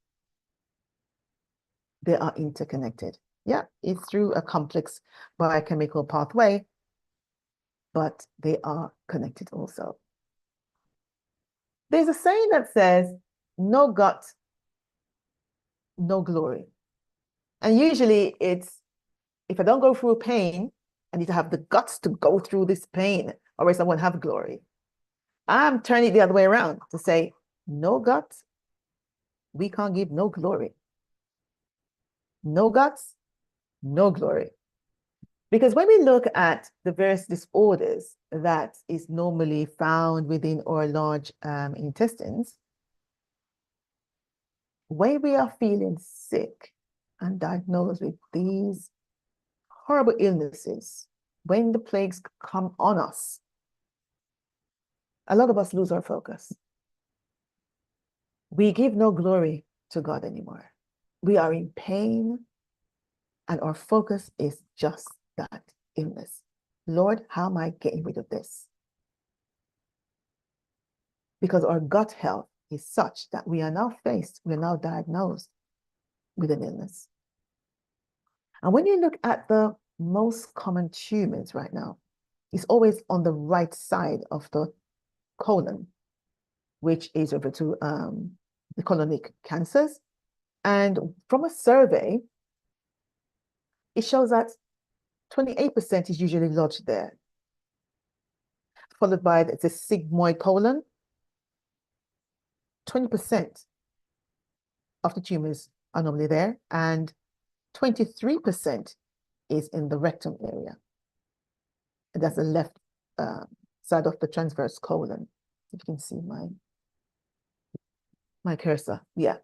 they are interconnected. Yeah, it's through a complex biochemical pathway, but they are connected also. There's a saying that says, no gut, no glory. And usually it's, if I don't go through pain, I need to have the guts to go through this pain, or else I won't have glory. I'm turning it the other way around to say, no guts, we can't give no glory. No guts, no glory. Because when we look at the various disorders that is normally found within our large intestines, when we are feeling sick and diagnosed with these horrible illnesses, when the plagues come on us, a lot of us lose our focus. We give no glory to God anymore. We are in pain, and our focus is just that illness. Lord, how am I getting rid of this? Because our gut health is such that we are now diagnosed with an illness. And when you look at the most common tumors right now, it's always on the right side of the colon, which is referred to the colonic cancers. And from a survey, it shows that 28% is usually lodged there, followed by the sigmoid colon. 20% of the tumors are normally there, and 23% is in the rectum area. And that's the left side of the transverse colon. If you can see my cursor, yeah.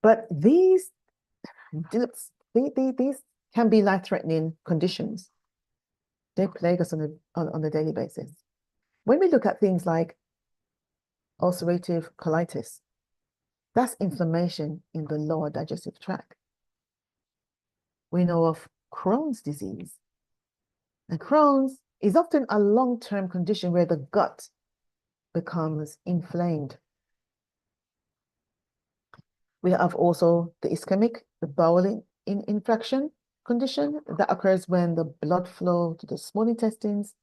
But these can be life-threatening conditions. They plague us on a daily basis. When we look at things like ulcerative colitis, that's inflammation in the lower digestive tract. We know of Crohn's disease. And Crohn's is often a long-term condition where the gut becomes inflamed. We have also the ischemic, the bowel infection condition that occurs when the blood flow to the small intestines,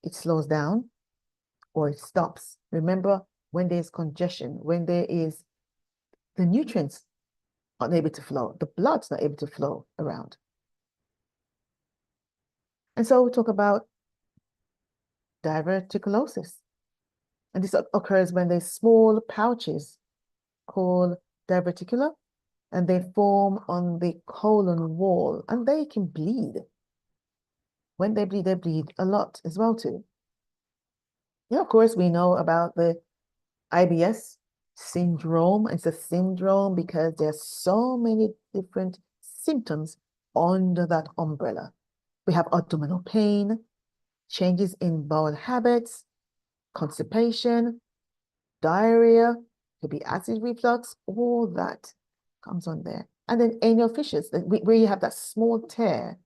it slows down or it stops. Remember, when there's congestion, when there is the nutrients unable to flow, the blood's not able to flow around. And so we talk about diverticulosis. And this occurs when there's small pouches called diverticula, and they form on the colon wall, and they can bleed. When they bleed a lot as well too. Yeah, of course, we know about the IBS syndrome. It's a syndrome because there's so many different symptoms under that umbrella. We have abdominal pain, changes in bowel habits, constipation, diarrhea, could be acid reflux, all that comes on there. And then anal fissures, where you have that small tear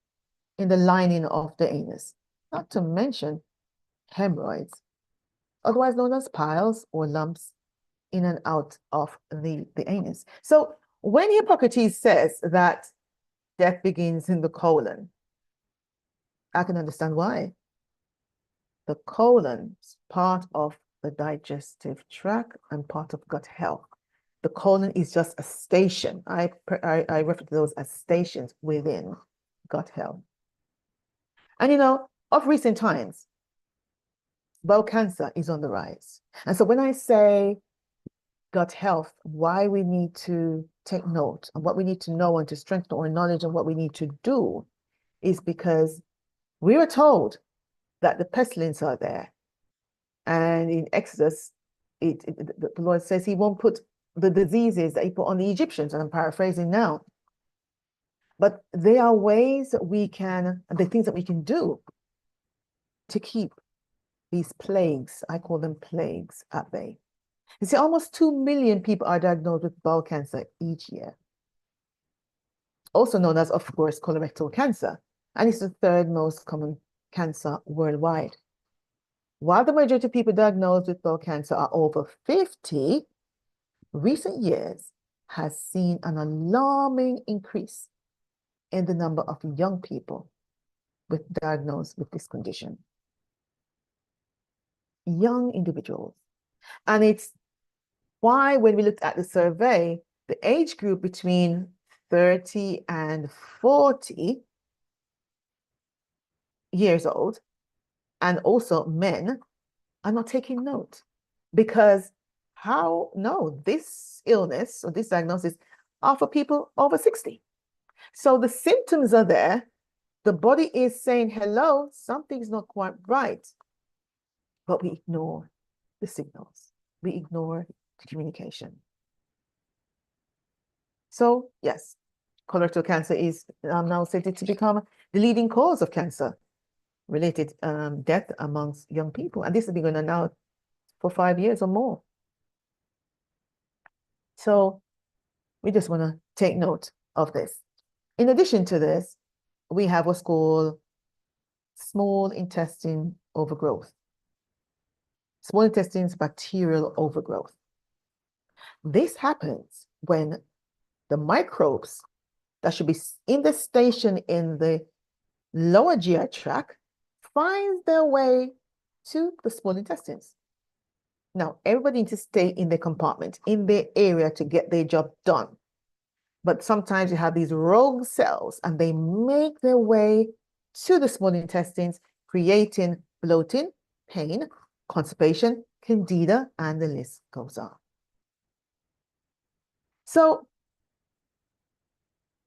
in the lining of the anus, not to mention hemorrhoids, otherwise known as piles or lumps in and out of the anus. So when Hippocrates says that death begins in the colon, I can understand why. The colon is part of the digestive tract and part of gut health. The colon is just a station. I refer to those as stations within gut health. And of recent times, bowel cancer is on the rise. And so when I say gut health, why we need to take note and what we need to know and to strengthen our knowledge and what we need to do is because we were told that the pestilence are there. And in Exodus, the Lord says he won't put the diseases that he put on the Egyptians, and I'm paraphrasing now. But there are ways that we can, the things that we can do to keep these plagues, I call them plagues, at bay. You see, almost 2 million people are diagnosed with bowel cancer each year. Also known as, of course, colorectal cancer. And it's the third most common cancer worldwide. While the majority of people diagnosed with bowel cancer are over 50, recent years has seen an alarming increase in the number of young people diagnosed with this condition. Young individuals. And it's why when we looked at the survey, the age group between 30 and 40 years old, and also men, are not taking note. Because this illness or this diagnosis are for people over 60. So the symptoms are there. The body is saying, hello, something's not quite right. But we ignore the signals. We ignore the communication. So yes, colorectal cancer is now stated to become the leading cause of cancer-related death amongst young people. And this has been going on now for 5 years or more. So we just want to take note of this. In addition to this, we have what's called small intestine overgrowth. Small intestine's bacterial overgrowth. This happens when the microbes that should be in the station in the lower GI tract find their way to the small intestines. Now, everybody needs to stay in their compartment, in their area to get their job done. But sometimes you have these rogue cells and they make their way to the small intestines, creating bloating, pain, constipation, candida, and the list goes on. So,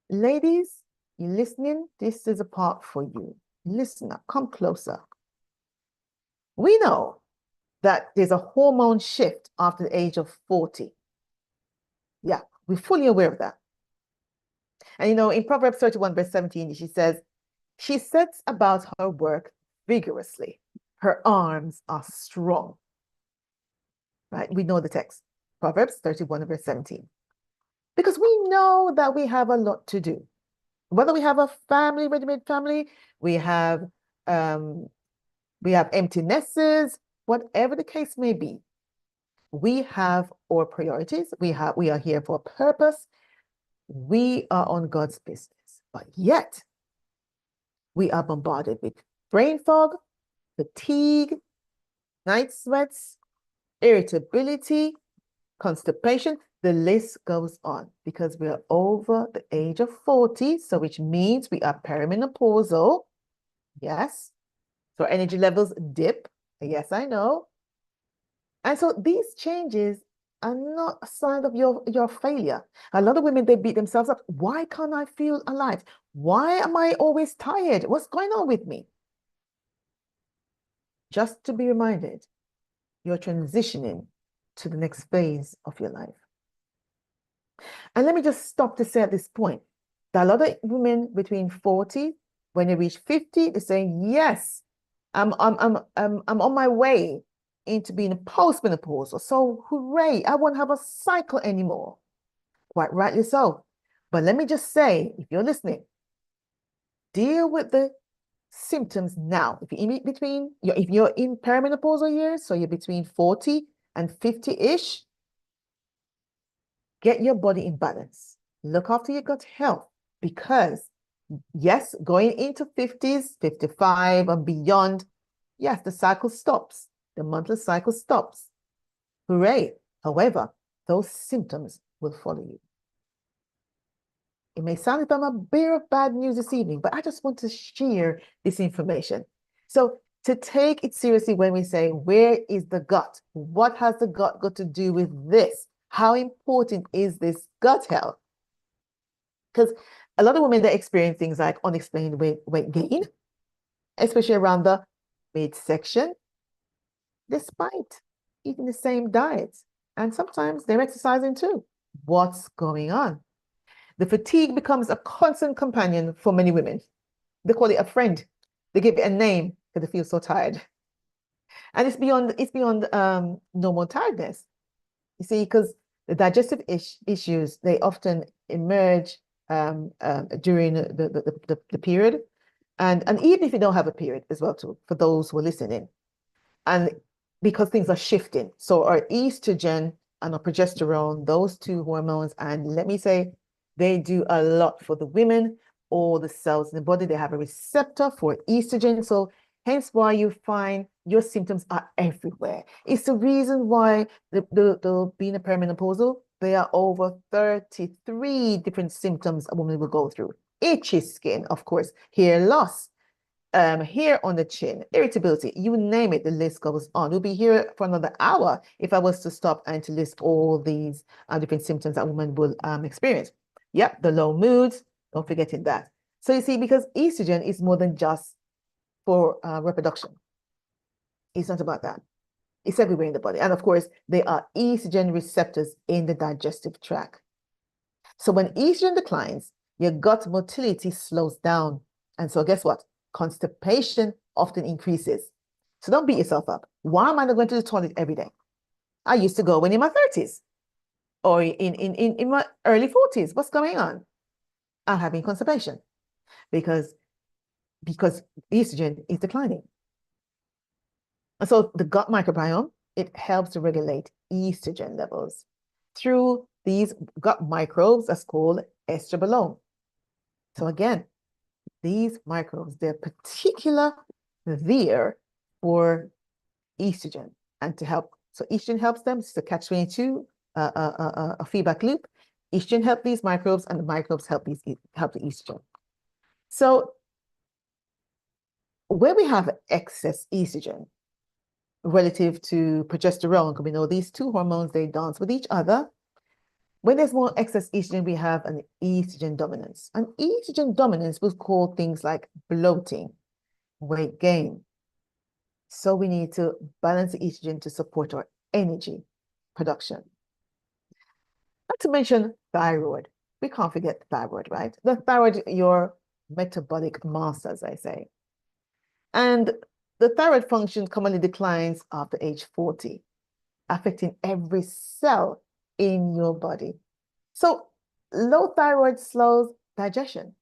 ladies, you listening? This is a part for you. Listen up, come closer. We know that there's a hormone shift after the age of 40. Yeah, we're fully aware of that. And in Proverbs 31, verse 17, she says, she sets about her work vigorously. Her arms are strong. Right? We know the text. Proverbs 31, verse 17. Because we know that we have a lot to do. Whether we have a family, ready-made family, we have empty nesters, whatever the case may be, we have our priorities. We are here for a purpose. We are on God's business. But yet, we are bombarded with brain fog, fatigue, night sweats, irritability, constipation. The list goes on because we are over the age of 40, so which means we are perimenopausal. Yes. So energy levels dip. Yes, I know. And so these changes are not a sign of your failure. A lot of women, they beat themselves up. Why can't I feel alive? Why am I always tired? What's going on with me? Just to be reminded, you're transitioning to the next phase of your life. And let me just stop to say at this point that a lot of women between 40, when they reach 50, they're saying, yes, I'm on my way into being a postmenopausal. So hooray, I won't have a cycle anymore. Quite rightly so. But let me just say, if you're listening, deal with the symptoms now. If you're in perimenopausal years, so you're between 40 and 50-ish, get your body in balance. Look after your gut health, because yes, going into 50s, 55 and beyond, yes, the cycle stops. The monthly cycle stops. Hooray. However, those symptoms will follow you. It may sound like I'm a bearer of bad news this evening, but I just want to share this information. So to take it seriously when we say, where is the gut? What has the gut got to do with this? How important is this gut health? Because a lot of women, they experience things like unexplained weight gain, especially around the midsection, despite eating the same diet. And sometimes they're exercising too. What's going on? The fatigue becomes a constant companion for many women. They call it a friend. They give it a name because they feel so tired. And it's beyond normal tiredness. You see, because the digestive issues, they often emerge during the period. And even if you don't have a period as well, too, for those who are listening. And because things are shifting. So our estrogen and our progesterone, those two hormones, and let me say, they do a lot for the women. All the cells in the body, they have a receptor for estrogen. So hence why you find your symptoms are everywhere. It's the reason why the being a perimenopausal, there are over 33 different symptoms a woman will go through. Itchy skin, of course, hair loss, hair on the chin, irritability, you name it, the list goes on. We'll be here for another hour if I was to stop and to list all these different symptoms that women will experience. Yep, the low moods, don't forgetting that. So you see, because estrogen is more than just for reproduction. It's not about that. It's everywhere in the body. And of course, there are estrogen receptors in the digestive tract. So when estrogen declines, your gut motility slows down. And so guess what? Constipation often increases. So don't beat yourself up. Why am I not going to the toilet every day? I used to go when in my 30s or in my early 40s. What's going on? I'm having constipation because estrogen is declining. And so the gut microbiome, it helps to regulate estrogen levels through these gut microbes that's called estrobolome. So again, these microbes, they're particular there for estrogen and to help. So estrogen helps them. It's the catch-22, a feedback loop. Estrogen help these microbes, and the microbes help the estrogen. So where we have excess estrogen relative to progesterone, because we know these two hormones, they dance with each other. When there's more excess estrogen, we have an estrogen dominance. An estrogen dominance will cause things like bloating, weight gain. So we need to balance the estrogen to support our energy production. Not to mention thyroid. We can't forget the thyroid, right? The thyroid, your metabolic mass, as I say. And the thyroid function commonly declines after age 40, affecting every cell in your body. So low thyroid slows digestion,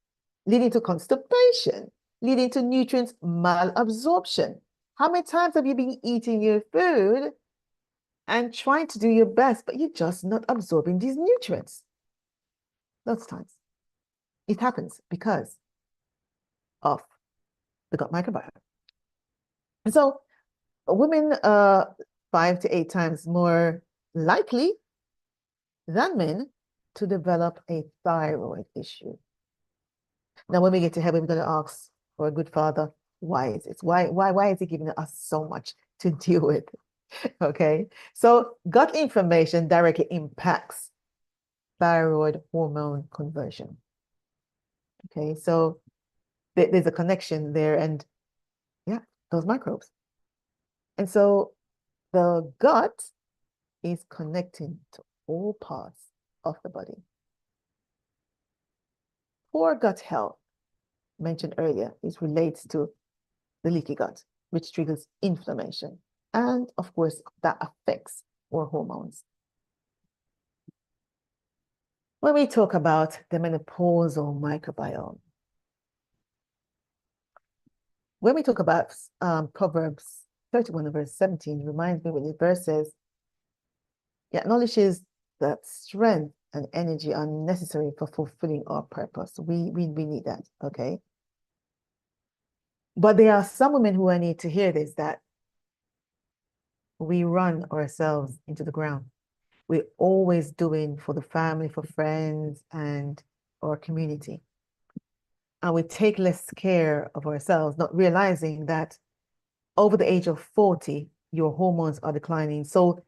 leading to constipation, leading to nutrient malabsorption. How many times have you been eating your food and trying to do your best, but you're just not absorbing these nutrients? Lots of times. It happens because of the gut microbiome. And so women are 5 to 8 times more likely than men to develop a thyroid issue. Now, when we get to heaven, we're going to ask for a good father, why is it? Why is he giving us so much to deal with? Okay, so gut inflammation directly impacts thyroid hormone conversion. Okay, so there's a connection there, and yeah, those microbes. And so the gut is connecting to all parts of the body. Poor gut health, mentioned earlier, is related to the leaky gut, which triggers inflammation. And of course, that affects our hormones. When we talk about the menopausal microbiome, when we talk about Proverbs 31 verse 17, reminds me when the verse says, it acknowledges that strength and energy are necessary for fulfilling our purpose. We need that, okay? But there are some women who I need to hear this, that we run ourselves into the ground. We're always doing for the family, for friends, and our community. And we take less care of ourselves, not realizing that over the age of 40, your hormones are declining. So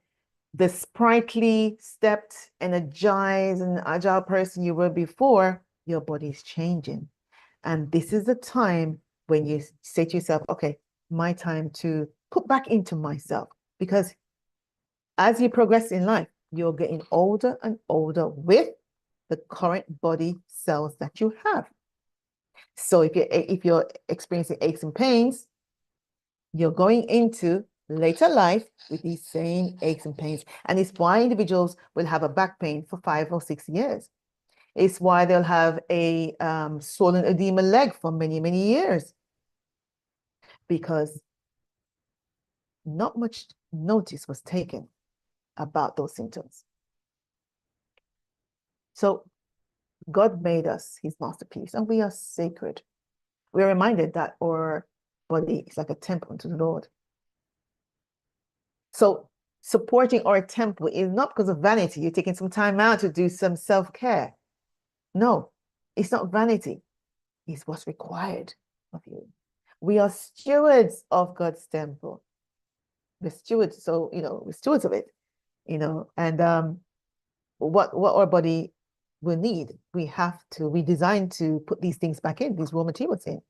the sprightly, stepped, energized, and agile person you were before, your body is changing. And this is the time when you say to yourself, okay, my time to put back into myself. Because as you progress in life, you're getting older and older with the current body cells that you have. So if you're experiencing aches and pains, you're going into later life with these same aches and pains. And it's why individuals will have a back pain for 5 or 6 years. It's why they'll have a swollen edema leg for many, many years. Because not much notice was taken about those symptoms. So God made us his masterpiece, and we are sacred. We are reminded that our body is like a temple unto the Lord. So supporting our temple is not because of vanity. You're taking some time out to do some self-care. No, it's not vanity. It's what's required of you. We are stewards of God's temple. We're stewards, so we're stewards of it, and what our body will need, we designed to put these things back in, these raw materials in,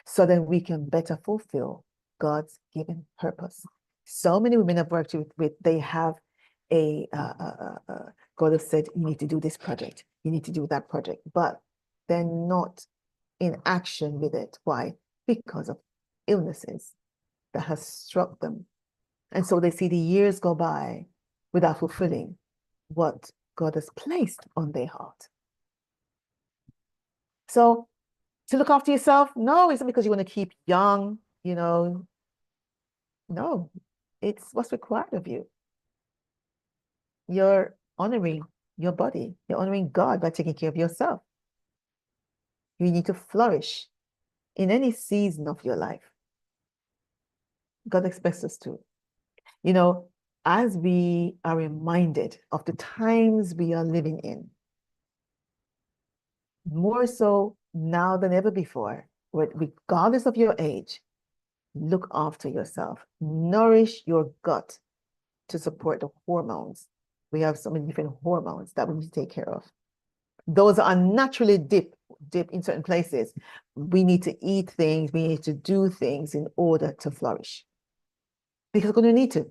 so that we can better fulfill God's given purpose. So many women I've worked with, they have God has said, you need to do this project. you need to do that project, but they're not in action with it. Why? Because of illnesses that has struck them. And so they see the years go by without fulfilling what God has placed on their heart. So to look after yourself, no, it's not because you want to keep young, no, it's what's required of you. You're honoring your body. You're honoring God by taking care of yourself. You need to flourish in any season of your life. God expects us to. As we are reminded of the times we are living in, more so now than ever before, regardless of your age, look after yourself. Nourish your gut to support the hormones. We have so many different hormones that we need to take care of. Those are naturally dip in certain places. We need to eat things, we need to do things in order to flourish. Because we're going to need to.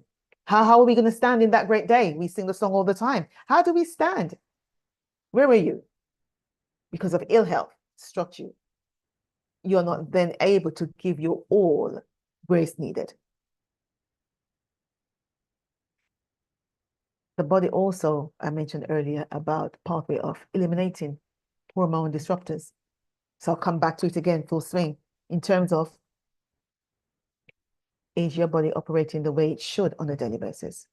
How are we going to stand in that great day? We sing the song all the time. How do we stand? Where were you? Because of ill health struck you. You're not then able to give your all where it's needed. The body also, I mentioned earlier about pathway of eliminating hormone disruptors. So I'll come back to it again, full swing, in terms of, is your body operating the way it should on a daily basis?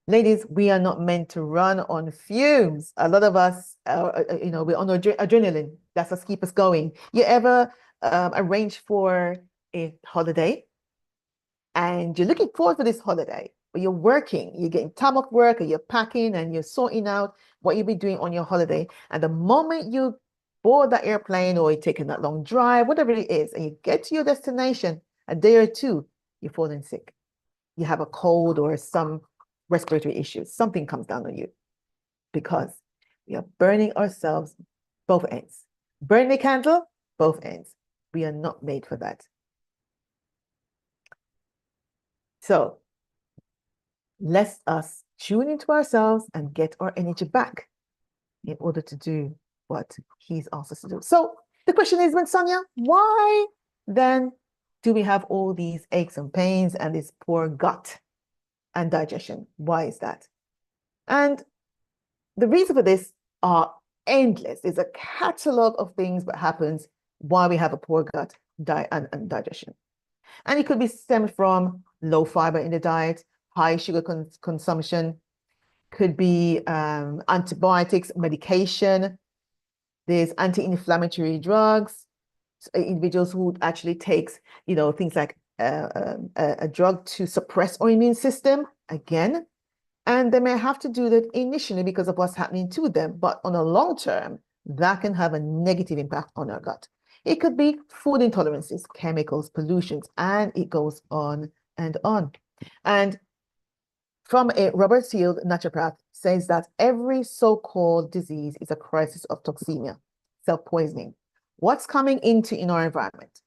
Ladies, we are not meant to run on fumes. A lot of us, we're on adrenaline. That's what keeps us going. You ever arrange for a holiday and you're looking forward to this holiday, but you're working, you're getting time off work, or you're packing and you're sorting out what you'll be doing on your holiday. And the moment you board that airplane or you're taking that long drive, whatever it is, and you get to your destination, a day or two, you're falling sick. You have a cold or some respiratory issues. Something comes down on you because we are burning ourselves both ends. Burn the candle, both ends. We are not made for that. So let us tune into ourselves and get our energy back in order to do what he's asked us to do. So the question is, Sonya, why then do we have all these aches and pains and this poor gut and digestion? Why is that? And the reason for this are endless. There's a catalog of things that happens why we have a poor gut and digestion. And it could be stemmed from low fiber in the diet, high sugar consumption, could be antibiotics, medication. There's anti-inflammatory drugs. Individuals who actually takes, things like a drug to suppress our immune system, again. And they may have to do that initially because of what's happening to them. But on a long term, that can have a negative impact on our gut. It could be food intolerances, chemicals, pollutions, and it goes on and on. And from a Robert Seale, naturopath, says that every so-called disease is a crisis of toxemia, self-poisoning. What's coming into in our environment?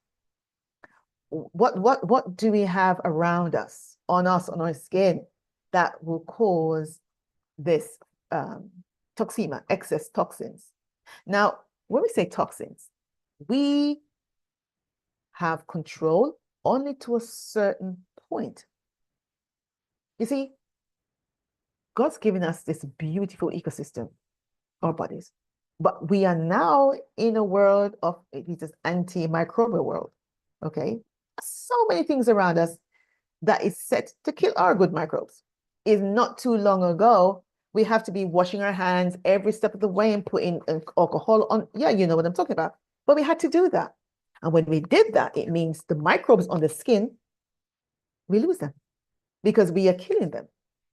What do we have around us, on our skin, that will cause this toxemia, excess toxins? Now, when we say toxins, we have control only to a certain point. You see, God's given us this beautiful ecosystem, our bodies, but we are now in a world of, it's an antimicrobial world, okay? So many things around us that is set to kill our good microbes. Is not too long ago, we have to be washing our hands every step of the way and putting alcohol on. Yeah, you know what I'm talking about. But we had to do that. And when we did that, it means the microbes on the skin, we lose them because we are killing them,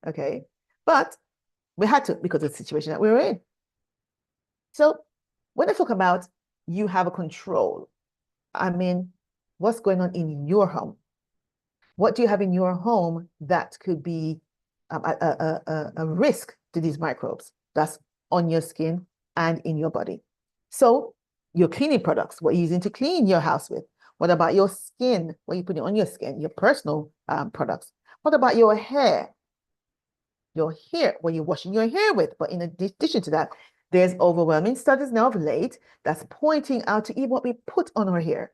okay? But we had to because of the situation that we were in. So when I talk about you have a control, I mean, what's going on in your home? What do you have in your home that could be a risk to these microbes that's on your skin and in your body? So your cleaning products, what you're using to clean your house with. What about your skin? What are you putting on your skin, your personal products? What about your hair? your hair, what you're washing your hair with. But in addition to that, there's overwhelming studies now of late that's pointing out to even what we put on our hair.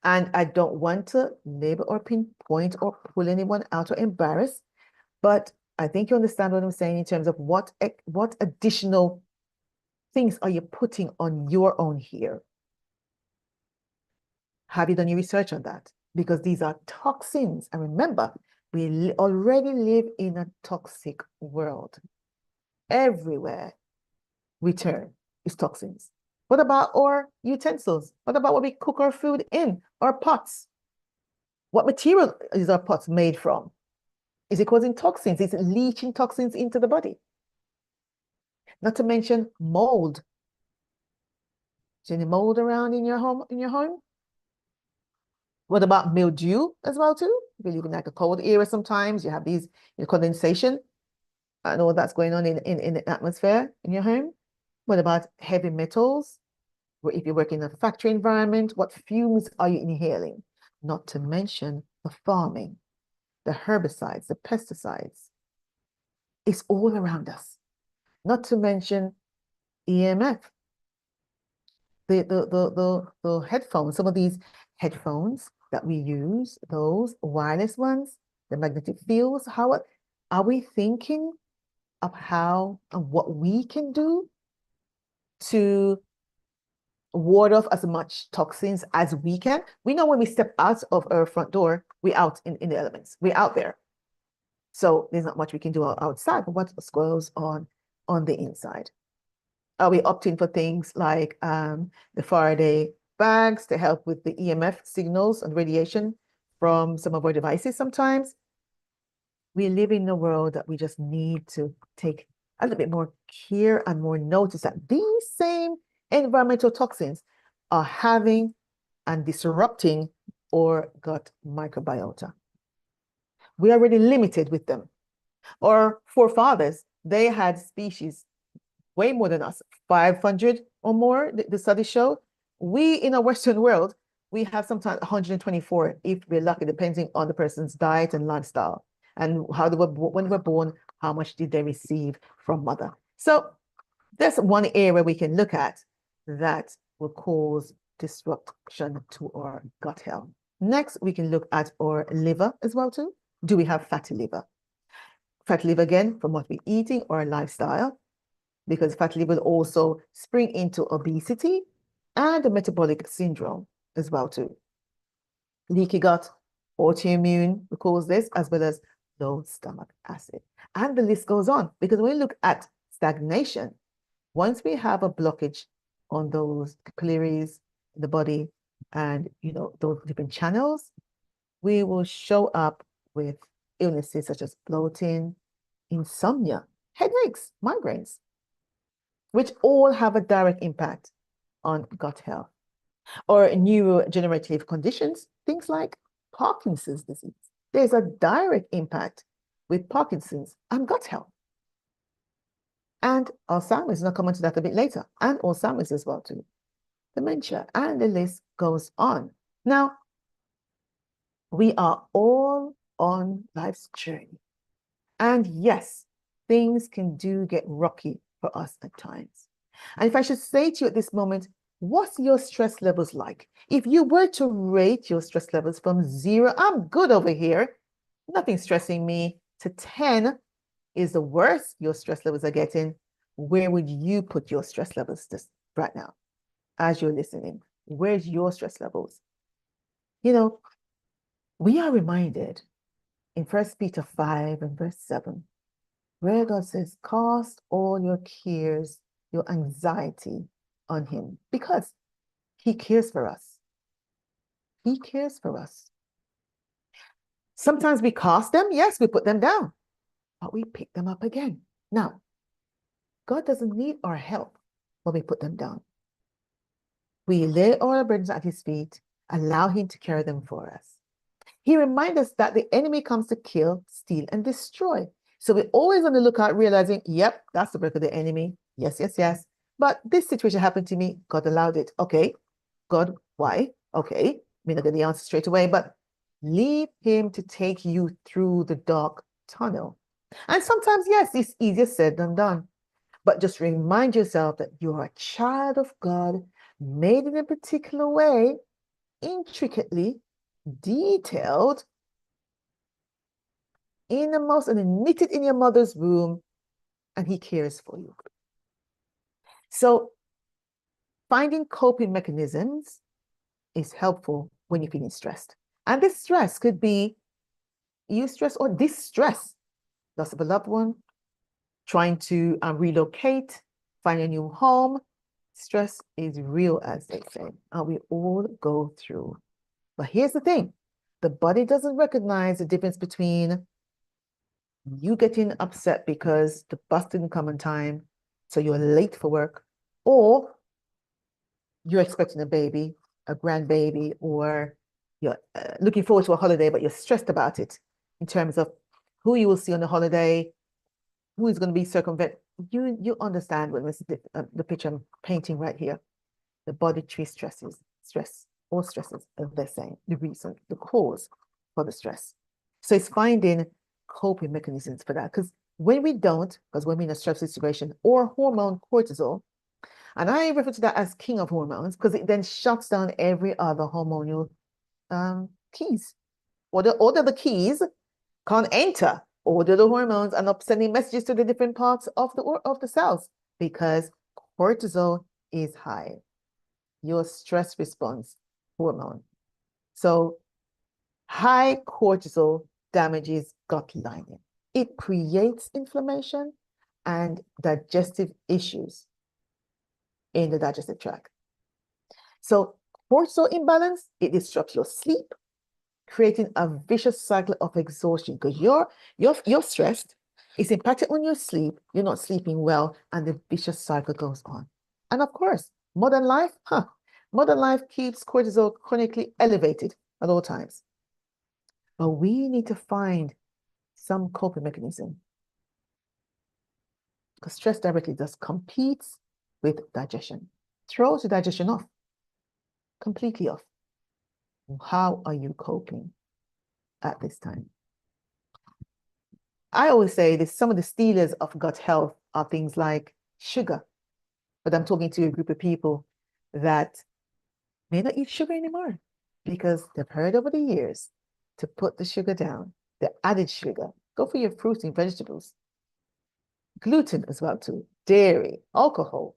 And I don't want to label or pinpoint or pull anyone out or embarrass, but I think you understand what I'm saying in terms of what additional things are you putting on your own hair. Have you done your research on that? Because these are toxins. And remember, we already live in a toxic world. Everywhere we turn is toxins. What about our utensils? What about what we cook our food in? Our pots? What material is our pots made from? Is it causing toxins? Is it leaching toxins into the body? Not to mention mold. Is there any mold around in your home? What about mildew as well too? If you live in like a cold area sometimes, you have these condensation and all that's going on in the atmosphere in your home. What about heavy metals? Or if you work in a factory environment, what fumes are you inhaling? Not to mention the farming, the herbicides, the pesticides. It's all around us. Not to mention EMF, the headphones, some of these headphones that we use, those wireless ones, the magnetic fields, how are we thinking of how and what we can do to ward off as much toxins as we can? We know when we step out of our front door, we're out in the elements, we're out there. So there's not much we can do outside, but what goes on the inside? Are we opting for things like the Faraday bags to help with the EMF signals and radiation from some of our devices sometimes? We live in a world that we just need to take a little bit more care and more notice that these same environmental toxins are having and disrupting our gut microbiota. We are already limited with them. Our forefathers, they had species way more than us, 500 or more, the studies show. We in a Western world, we have sometimes 124 if we're lucky, depending on the person's diet and lifestyle and how they were when they were born, how much did they receive from mother. So that's one area we can look at that will cause disruption to our gut health. Next, we can look at our liver as well too. Do we have fatty liver? Fatty liver, again, from what we're eating or lifestyle, because fatty liver will also spring into obesity and a metabolic syndrome as well too. Leaky gut, autoimmune will cause this, as well as low stomach acid. And the list goes on, because when we look at stagnation, once we have a blockage on those capillaries in the body and those different channels, we will show up with illnesses such as bloating, insomnia, headaches, migraines, which all have a direct impact on gut health. Or neurodegenerative conditions, things like Parkinson's disease. There's a direct impact with Parkinson's and gut health. And Alzheimer's, and I'll come on to that a bit later, and Alzheimer's as well too. Dementia, and the list goes on. Now, we are all on life's journey. And yes, things can get rocky for us at times. And if I should say to you at this moment, what's your stress levels like? If you were to rate your stress levels from 0, I'm good over here, nothing stressing me, to 10 is the worst your stress levels are getting, where would you put your stress levels just right now as you're listening? Where's your stress levels? We are reminded in 1 Peter 5 and verse 7, where God says, cast all your cares, your anxiety on him, because he cares for us. He cares for us. Sometimes we cast them, yes, we put them down, but we pick them up again. Now, God doesn't need our help when we put them down. We lay all our burdens at his feet, allow him to carry them for us. He reminds us that the enemy comes to kill, steal, and destroy. So we're always on the lookout, realizing, yep, that's the work of the enemy. Yes, yes, yes. But this situation happened to me. God allowed it. Okay. God, why? Okay. May not get the answer straight away, but leave him to take you through the dark tunnel And sometimes, yes, it's easier said than done. But just remind yourself that you're a child of God, made in a particular way, intricately detailed in the most, and knitted in your mother's womb, and He cares for you. So finding coping mechanisms is helpful when you're feeling stressed. And this stress could be eustress or distress, loss of a loved one, trying to relocate, find a new home. Stress is real, as they say, and we all go through. But here's the thing, the body doesn't recognize the difference between you getting upset because the bus didn't come on time, so you're late for work, or you're expecting a baby, a grandbaby, or you're looking forward to a holiday, but you're stressed about it in terms of who you will see on the holiday, who is going to be circumvent. You understand what the picture I'm painting right here. The body tree stresses, stress, all stresses, as they're saying, the reason, the cause for the stress. So it's finding coping mechanisms for that. Because when we don't, because when we're in a stress situation, or hormone cortisol, and I refer to that as king of hormones, because it then shuts down every other hormonal keys. Order the keys can't enter. Order the hormones and up sending messages to the different parts of the cells, because cortisol is high, your stress response hormone. So high cortisol damages gut lining. It creates inflammation and digestive issues in the digestive tract. So cortisol imbalance, it disrupts your sleep, creating a vicious cycle of exhaustion, because you're stressed, it's impacted on your sleep, you're not sleeping well, and the vicious cycle goes on. And of course, modern life keeps cortisol chronically elevated at all times. But we need to find some coping mechanism, because stress directly just competes with digestion, throws the digestion off, completely off. How are you coping at this time? I always say that some of the stealers of gut health are things like sugar. But I'm talking to a group of people that may not eat sugar anymore because they've heard over the years to put the sugar down, the added sugar. Go for your fruits and vegetables. Gluten as well too, dairy, alcohol,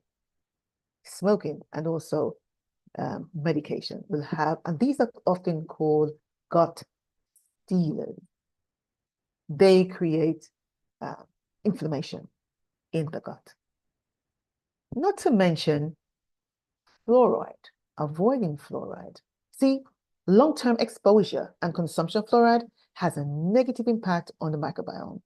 smoking, and also medication will have, and these are often called gut stealers. They create inflammation in the gut. Not to mention fluoride, avoiding fluoride. See, long-term exposure and consumption of fluoride has a negative impact on the microbiome,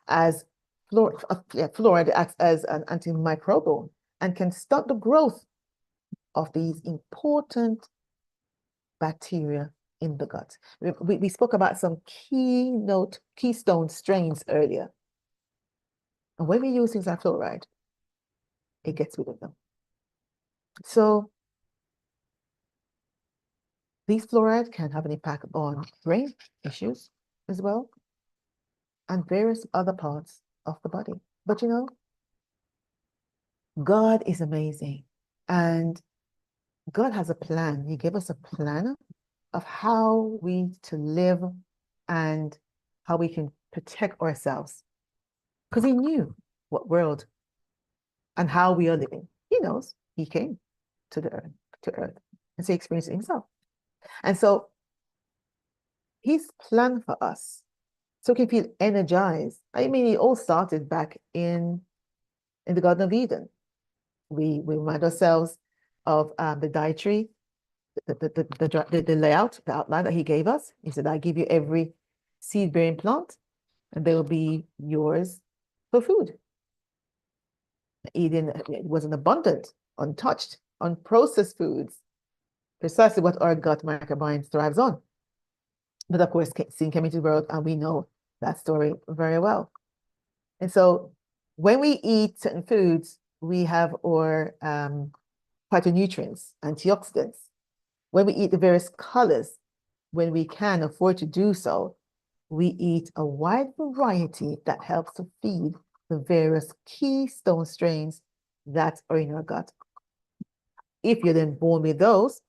as fluoride acts as an antimicrobial and can stunt the growth of these important bacteria in the gut. We spoke about some keystone strains earlier. And when we use things like fluoride, it gets rid of them. So these fluoride can have an impact on brain issues as well, and various other parts of the body. But you know, God is amazing, and God has a plan. He gave us a plan of how we to live and how we can protect ourselves, because He knew what world and how we are living. He knows. He came to the earth, and so He experienced it Himself. And so His plan for us, so we can feel energized. I mean, it all started back in the Garden of Eden. We remind ourselves of the dietary, the layout, the outline that He gave us. He said, I give you every seed-bearing plant, and they will be yours for food. Eden, it wasn't abundant, untouched, unprocessed foods, precisely what our gut microbiome thrives on. But of course, sin came into the world, and we know that story very well. And so when we eat certain foods, we have our phytonutrients, antioxidants. When we eat the various colors, when we can afford to do so, we eat a wide variety that helps to feed the various keystone strains that are in our gut. If you're then born with those,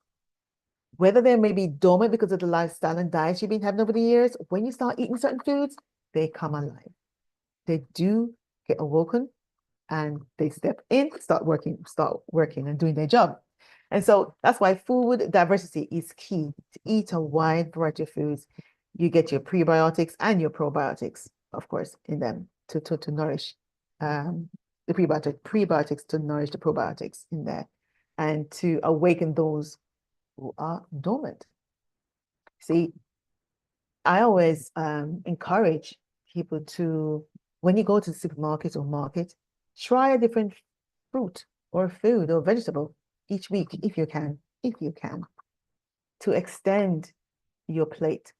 whether they may be dormant because of the lifestyle and diet you've been having over the years, when you start eating certain foods, they come alive. They do get awoken and they step in, start working and doing their job. And so that's why food diversity is key. To eat a wide variety of foods, you get your prebiotics and your probiotics, of course, in them to nourish the prebiotics to nourish the probiotics in there and to awaken those who are dormant. See, I always encourage people to, when you go to the supermarket or market, try a different fruit or food or vegetable each week if you can, to extend your plate.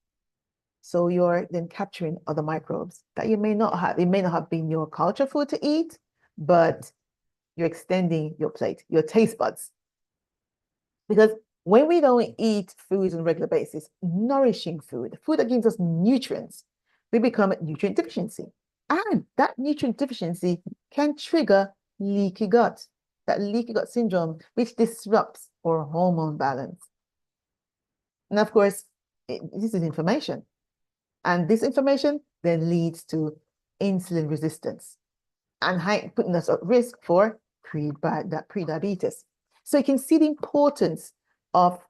So you're then capturing other microbes that you may not have. It may not have been your culture food to eat, but you're extending your plate, your taste buds. Because when we don't eat foods on a regular basis, nourishing food, food that gives us nutrients, we become nutrient deficiency. And that nutrient deficiency can trigger leaky gut, that leaky gut syndrome, which disrupts our hormone balance. And of course, this is inflammation. And this inflammation then leads to insulin resistance and putting us at risk for pre-diabetes. So you can see the importance of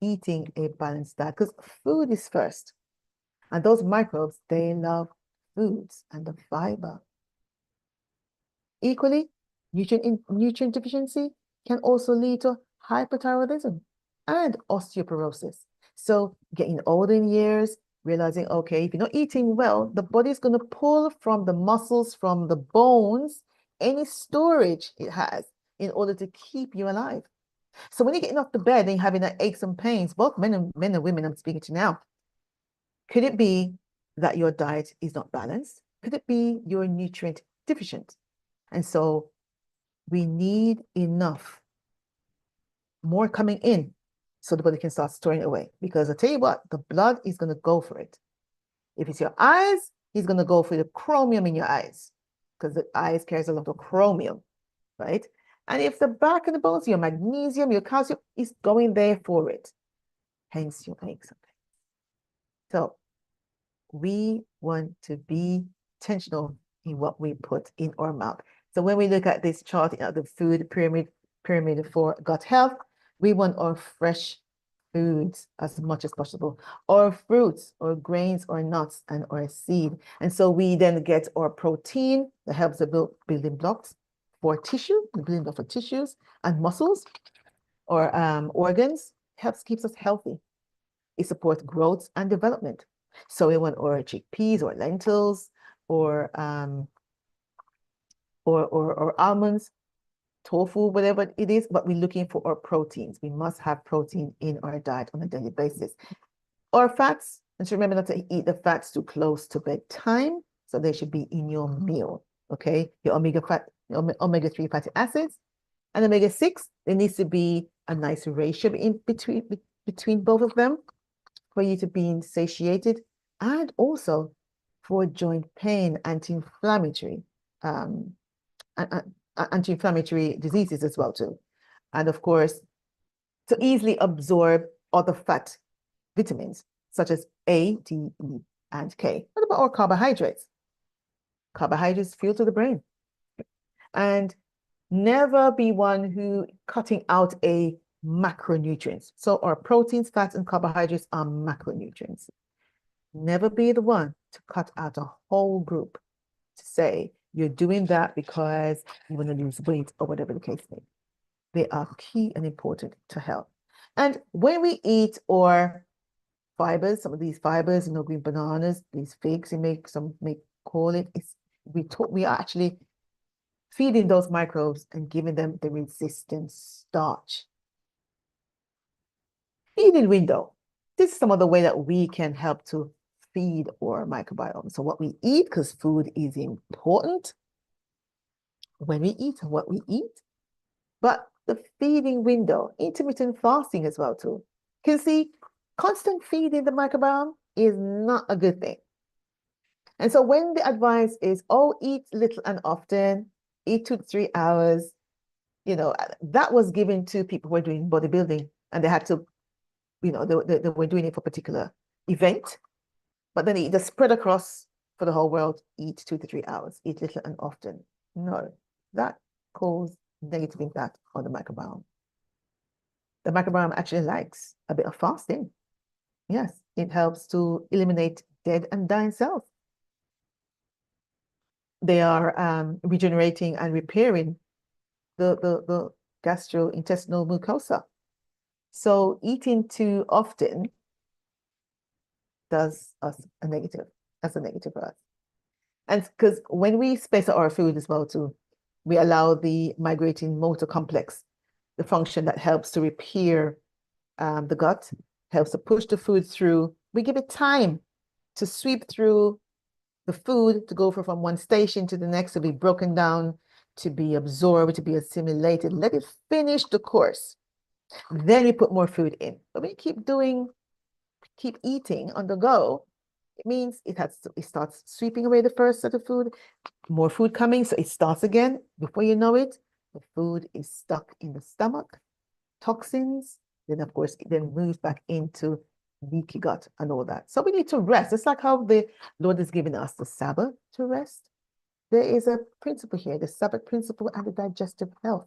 eating a balanced diet because food is first. And those microbes, they love foods and the fiber. Equally, nutrient deficiency can also lead to hyperthyroidism and osteoporosis. So getting older in years, realizing, okay, if you're not eating well, the body's going to pull from the muscles, from the bones, any storage it has in order to keep you alive. So when you're getting off the bed and you're having that aches and pains, both men and women I'm speaking to now, could it be that your diet is not balanced? Could it be you're nutrient deficient? And so we need enough, more coming in so the body can start storing it away. Because I tell you what, the blood is going to go for it. If it's your eyes, he's going to go for the chromium in your eyes because the eyes carries a lot of chromium, right? And if the back of the bones, your magnesium, your calcium is going there for it, hence your aches. So we want to be intentional in what we put in our mouth. So when we look at this chart, the food pyramid for gut health, we want our fresh foods as much as possible, or fruits, or grains, or nuts, and or seed. And so we then get our protein that helps the building blocks for tissue, the building block for tissues and muscles, or organs, keeps us healthy. It supports growth and development. So we want our chickpeas or lentils or almonds, tofu, whatever it is, but we're looking for our proteins. We must have protein in our diet on a daily basis. Or fats, and so remember not to eat the fats too close to bedtime. So they should be in your meal, okay? Your omega-3 fatty acids and omega-6, there needs to be a nice ratio in between both of them for you to be satiated, and also for joint pain, anti-inflammatory diseases as well too. And of course, to easily absorb other fat vitamins such as A, D, E, and K. What about our carbohydrates? Carbohydrates fuel to the brain. And never be one who cutting out a macronutrients. So our proteins, fats, and carbohydrates are macronutrients. Never be the one to cut out a whole group to say you're doing that because you want to lose weight or whatever the case may be. They are key and important to health. And when we eat our fibers, some of these fibers, green bananas, these figs, some may call it, we are actually feeding those microbes and giving them the resistant starch. Feeding window. This is some of the way that we can help to feed our microbiome. So what we eat, because food is important when we eat and what we eat, but the feeding window, intermittent fasting as well too. You can see constant feeding the microbiome is not a good thing. And so when the advice is, oh, eat little and often, eat 2 to 3 hours, that was given to people who were doing bodybuilding and they had to, they were doing it for a particular event, but then it just spread across for the whole world, eat 2 to 3 hours, eat little and often. No, that caused negative impact on the microbiome. The microbiome actually likes a bit of fasting. Yes, it helps to eliminate dead and dying cells. They are regenerating and repairing the gastrointestinal mucosa. So eating too often does us a negative. That's a negative for us. And because when we space out our food as well too, we allow the migrating motor complex, the function that helps to repair the gut, helps to push the food through. We give it time to sweep through the food, to go from one station to the next, to be broken down, to be absorbed, to be assimilated. Let it finish the course. Then we put more food in. But when you keep eating on the go, it means it starts sweeping away the first set of food, more food coming, so it starts again. Before you know it, the food is stuck in the stomach, toxins, then of course it then moves back into leaky gut and all that. So we need to rest. It's like how the Lord is giving us the Sabbath to rest. There is a principle here, the Sabbath principle and the digestive health.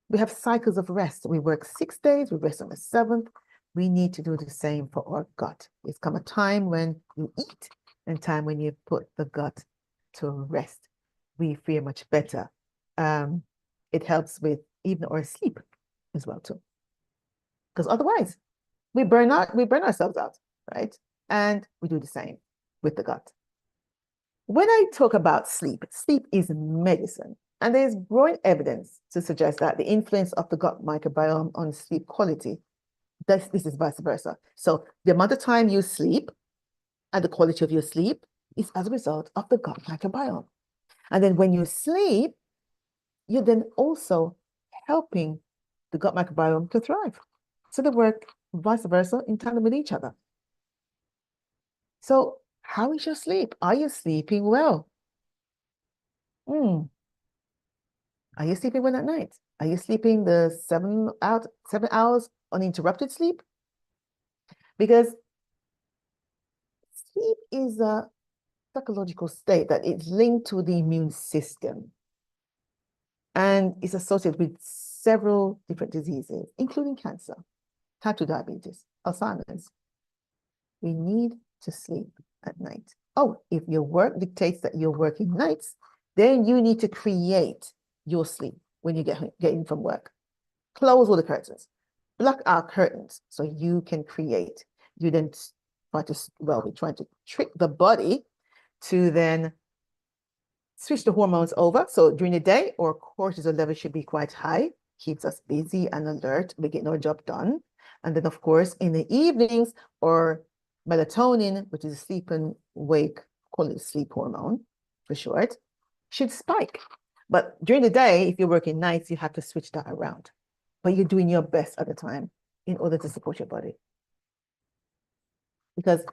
We have cycles of rest. We work 6 days, we rest on the seventh. We need to do the same for our gut. It's come a time when you eat and time when you put the gut to rest. We feel much better. It helps with even our sleep as well too. Because otherwise, we burn ourselves out, right? And we do the same with the gut. When I talk about sleep, sleep is medicine. And there's growing evidence to suggest that the influence of the gut microbiome on sleep quality, this is vice versa. So the amount of time you sleep and the quality of your sleep is as a result of the gut microbiome. And then when you sleep, you're then also helping the gut microbiome to thrive. So they work vice versa in tandem with each other. So how is your sleep? Are you sleeping well? Are you sleeping well at night? Are you sleeping the 7 hours uninterrupted sleep? Because sleep is a psychological state that is linked to the immune system and is associated with several different diseases, including cancer, type 2 diabetes, Alzheimer's. We need to sleep at night. Oh, if your work dictates that you're working nights, then you need to create your sleep when you get in from work. Close all the curtains, block out curtains so you can create. You then we're trying to trick the body to then switch the hormones over. So during the day, our cortisol level should be quite high, keeps us busy and alert. We get our job done. And then, of course, in the evenings, our melatonin, which is a sleep and wake, call it sleep hormone for short, should spike. But during the day, if you're working nights, you have to switch that around. But you're doing your best at the time in order to support your body. Because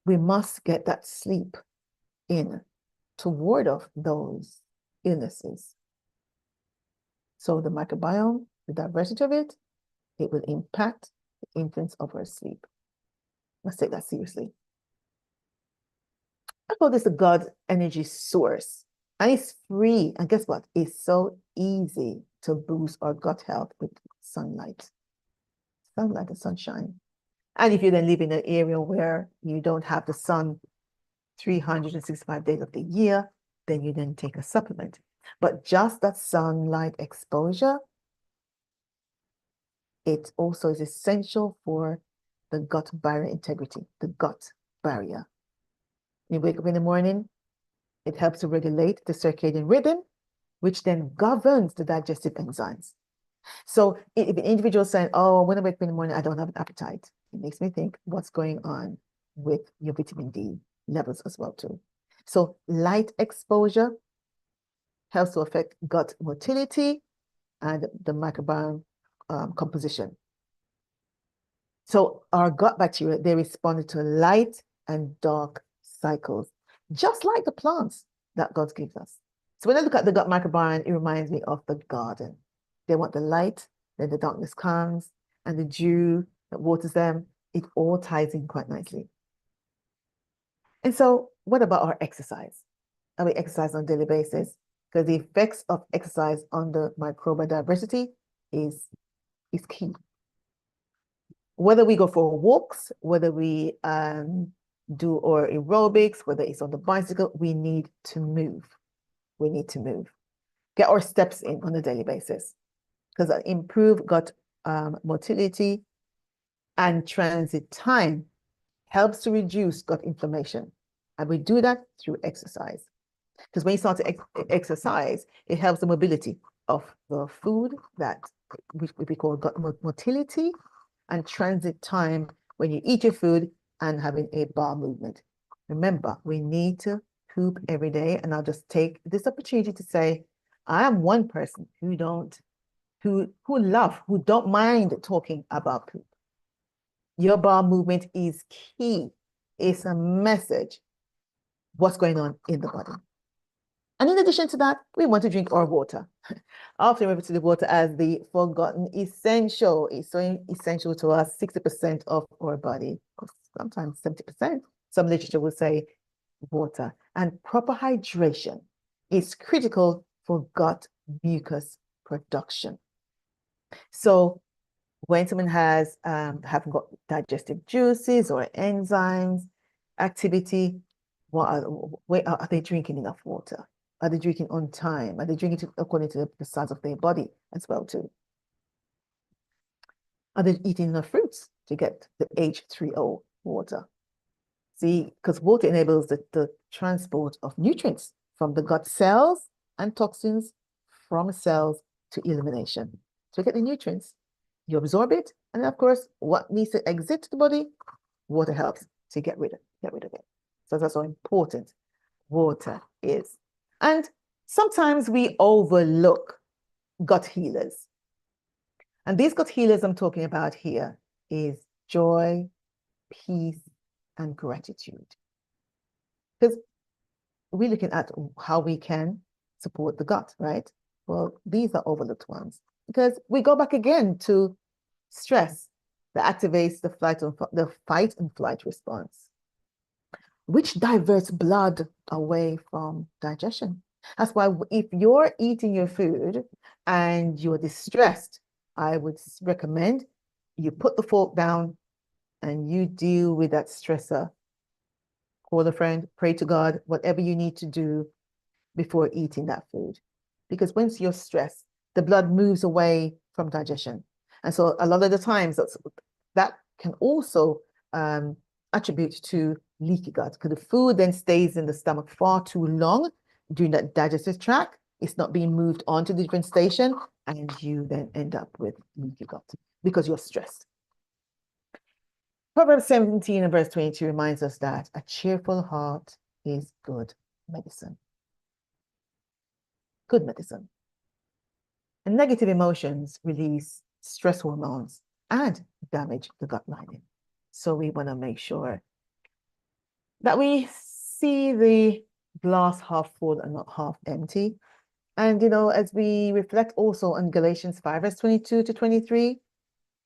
we must get that sleep in to ward off those illnesses. So the microbiome, the diversity of it, it will impact the influence of our sleep. Let's take that seriously. I call this a God energy source. And it's free. And guess what? It's so easy to boost our gut health with sunlight. Sunlight and sunshine. And if you then live in an area where you don't have the sun 365 days of the year, then you then take a supplement. But just that sunlight exposure, it also is essential for the gut barrier integrity, the gut barrier. You wake up in the morning, it helps to regulate the circadian rhythm, which then governs the digestive enzymes. So if an individual is saying, oh, when I wake up in the morning, I don't have an appetite, it makes me think what's going on with your vitamin D levels as well too. So light exposure helps to affect gut motility and the microbiome composition. So our gut bacteria, they respond to light and dark cycles, just like the plants that God gives us. So when I look at the gut microbiome, it reminds me of the garden. They want the light, then the darkness comes, and the dew that waters them. It all ties in quite nicely. And so, what about our exercise? Are we exercise on a daily basis? Because the effects of exercise on the microbial diversity is key. Whether we go for walks, whether we do our aerobics, whether it's on the bicycle, we need to move. We need to move. Get our steps in on a daily basis. Because improved gut motility and transit time helps to reduce gut inflammation. And we do that through exercise. Because when you start to exercise, it helps the mobility of the food that we call gut motility and transit time when you eat your food and having a bowel movement. Remember, we need to poop every day. And I'll just take this opportunity to say, I am one person who don't mind talking about poop. Your bowel movement is key. It's a message what's going on in the body. And in addition to that, we want to drink our water. I often refer to the water as the forgotten essential. It's so essential to us, 60% of our body, sometimes 70%. Some literature will say water. And proper hydration is critical for gut mucus production. So when someone haven't got digestive juices or enzymes activity, are they drinking enough water? Are they drinking on time? Are they drinking according to the size of their body as well too? Are they eating enough fruits to get the H3O water? See, because water enables the transport of nutrients from the gut cells and toxins from cells to elimination. So you get the nutrients, you absorb it, and of course, what needs to exit the body, water helps to get rid of it. So that's how important water is. And sometimes we overlook gut healers. And these gut healers I'm talking about here is joy, peace, and gratitude. Because we're looking at how we can support the gut, right? Well, these are overlooked ones because we go back again to stress that activates the fight and flight response, which diverts blood away from digestion. That's why if you're eating your food and you're distressed, I would recommend you put the fork down and you deal with that stressor. Call a friend, pray to God, whatever you need to do before eating that food. Because once you're stressed, the blood moves away from digestion. And so a lot of the times that can also attribute to leaky gut because the food then stays in the stomach far too long during that digestive tract. It's not being moved on to the different station, and you then end up with leaky gut because you're stressed. Proverbs 17 and verse 22 reminds us that a cheerful heart is good medicine. Good medicine. And negative emotions release stress hormones and damage the gut lining. So we want to make sure that we see the glass half full and not half empty. And, as we reflect also on Galatians 5, verse 22 to 23,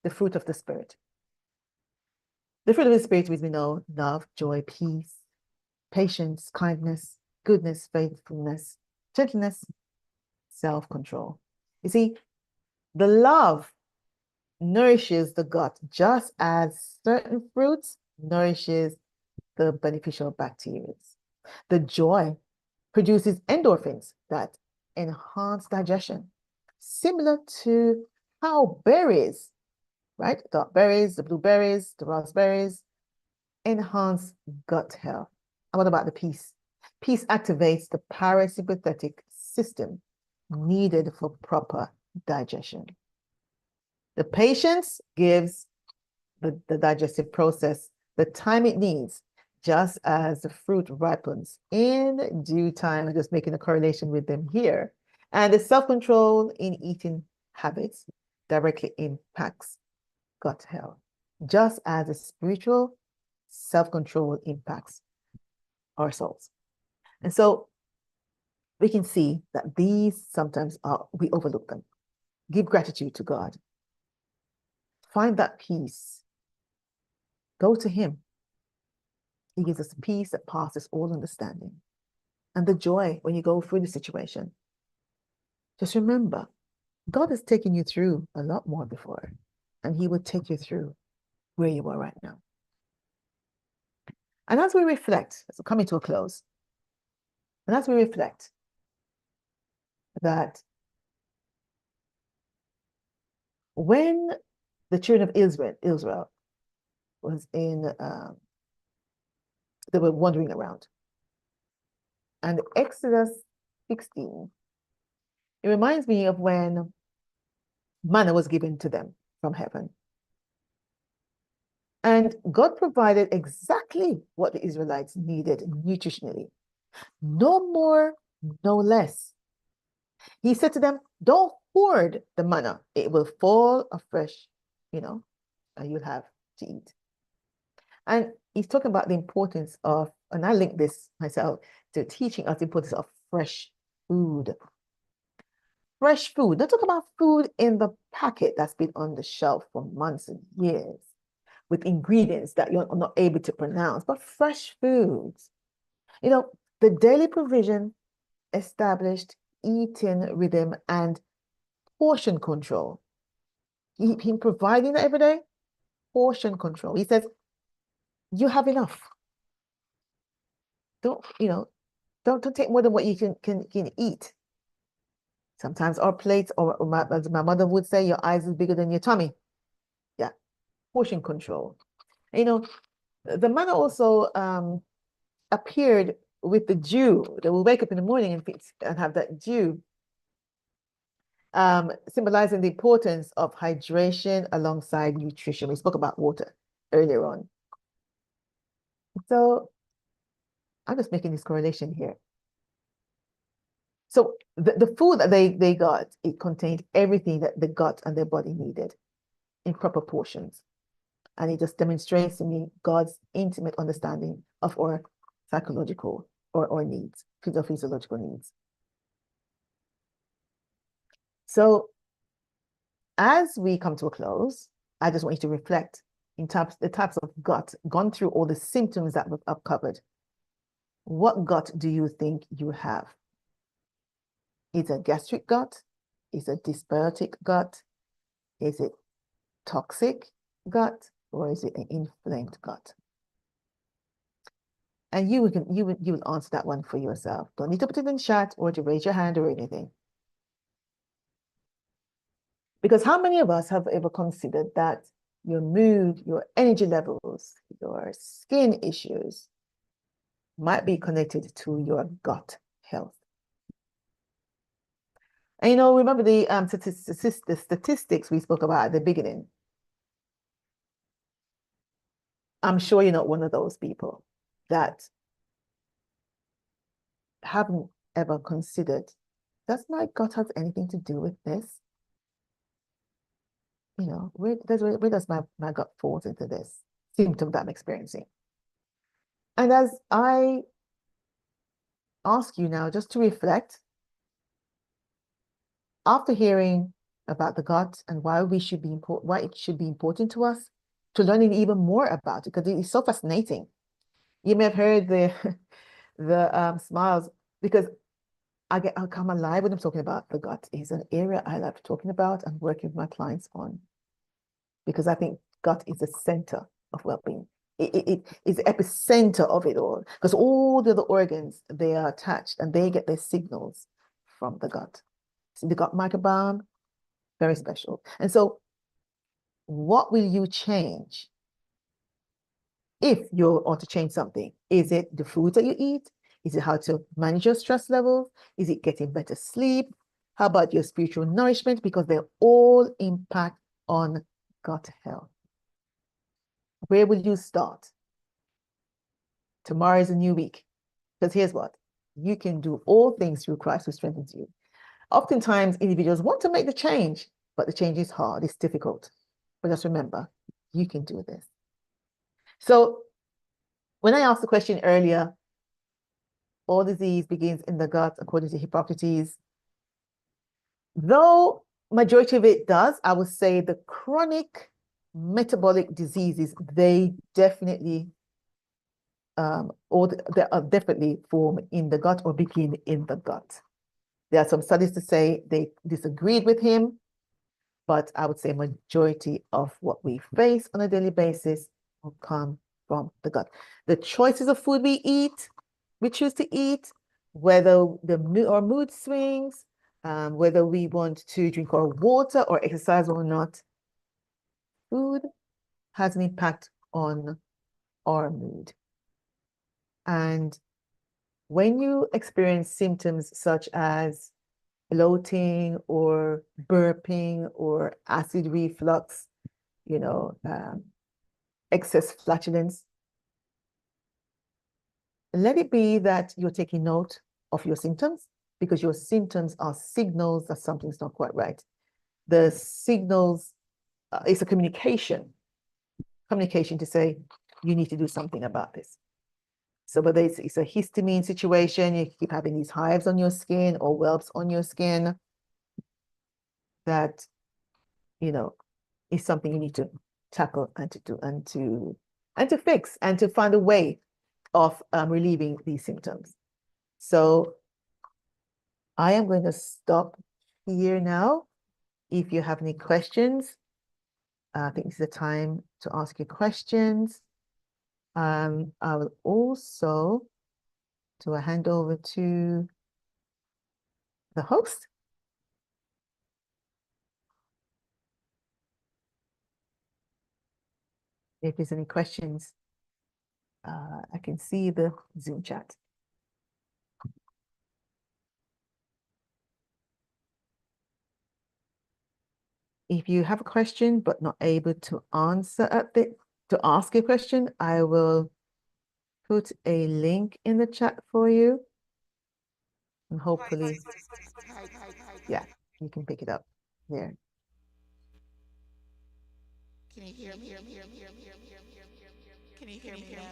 the fruit of the Spirit. The fruit of the Spirit, as we know, love, joy, peace, patience, kindness, goodness, faithfulness, gentleness, self-control. You see, the love nourishes the gut just as certain fruits nourishes the beneficial bacteria. The joy produces endorphins that enhance digestion, similar to how berries, right? The berries, the blueberries, the raspberries, enhance gut health. And what about the peace? Peace activates the parasympathetic system needed for proper digestion. The patience gives the digestive process the time it needs, just as the fruit ripens in due time. I'm just making a correlation with them here. And the self-control in eating habits directly impacts gut health, just as the spiritual self-control impacts our souls. And so we can see that these sometimes we overlook them. Give gratitude to God. Find that peace. Go to Him. He gives us peace that passes all understanding. And the joy when you go through the situation. Just remember, God has taken you through a lot more before, and He will take you through where you are right now. And as we reflect, as we're coming to a close, and as we reflect that when the children of Israel was they were wandering around, and Exodus 16, it reminds me of when manna was given to them from heaven. And God provided exactly what the Israelites needed nutritionally. No more, no less. He said to them, don't hoard the manna. It will fall afresh, and you'll have to eat. And he's talking about the importance of, and I link this myself to teaching us the importance of fresh food. Fresh food. Not talk about food in the packet that's been on the shelf for months and years with ingredients that you're not able to pronounce, but fresh foods. The daily provision established eating rhythm and portion control. Him providing that every day, portion control. He says, you have enough. Don't take more than what you can eat. Sometimes our plates, or as my mother would say, your eyes is bigger than your tummy. Yeah, portion control. The manna also appeared with the dew. They will wake up in the morning and have that dew, symbolizing the importance of hydration alongside nutrition. We spoke about water earlier on. So I'm just making this correlation here. So the food that they got, it contained everything that the gut and their body needed in proper portions. And it just demonstrates to me God's intimate understanding of our psychological or needs, physiological needs. So as we come to a close, I just want you to reflect in the types of gut, gone through all the symptoms that I've covered. What gut do you think you have? Is it a gastric gut? Is it dysbiotic gut? Is it toxic gut? Or is it an inflamed gut? And you will answer that one for yourself. Don't need to put it in chat or to raise your hand or anything. Because how many of us have ever considered that your mood, your energy levels, your skin issues might be connected to your gut health? And remember the statistics we spoke about at the beginning. I'm sure you're not one of those people that haven't ever considered, does my gut have anything to do with this? Where does my gut fall into this symptom that I'm experiencing? And as I ask you now just to reflect, after hearing about the gut and why it should be important to us, to learning even more about it, because it is so fascinating. You may have heard the smiles, because I'll come alive when I'm talking about the gut. It's an area I love talking about and working with my clients on, because I think gut is the center of well-being. It is the epicenter of it all, because all the other organs, they are attached and they get their signals from the gut. So the gut microbiome, very special. And so what will you change if you want to change something? Is it the food that you eat? Is it how to manage your stress levels? Is it getting better sleep? How about your spiritual nourishment? Because they all impact on gut health. Where will you start? Tomorrow is a new week. Because here's what, you can do all things through Christ who strengthens you. Oftentimes, individuals want to make the change, but the change is hard, it's difficult. But just remember, you can do this. So when I asked the question earlier, all disease begins in the gut, according to Hippocrates. Though majority of it does, I would say the chronic metabolic diseases, they definitely they are definitely form in the gut or begin in the gut. There are some studies to say they disagreed with him, but I would say majority of what we face on a daily basis will come from the gut. The choices of food we choose to eat, whether our mood swings, whether we want to drink our water or exercise or not, food has an impact on our mood. And when you experience symptoms such as bloating or burping or acid reflux, excess flatulence, let it be that you're taking note of your symptoms, because your symptoms are signals that something's not quite right. The signals, it's a communication to say, you need to do something about this. So whether it's a histamine situation, you keep having these hives on your skin or whelps on your skin, that, is something you need to tackle and to do and to fix and to find a way of relieving these symptoms. So I am going to stop here now. If you have any questions, I think this is the time to ask your questions. I will also do a handover to the host. If there's any questions, I can see the Zoom chat. If you have a question but not able to ask a question, I will put a link in the chat for you, and hopefully, yeah, you can pick it up there. Can you hear me? Can you hear me now?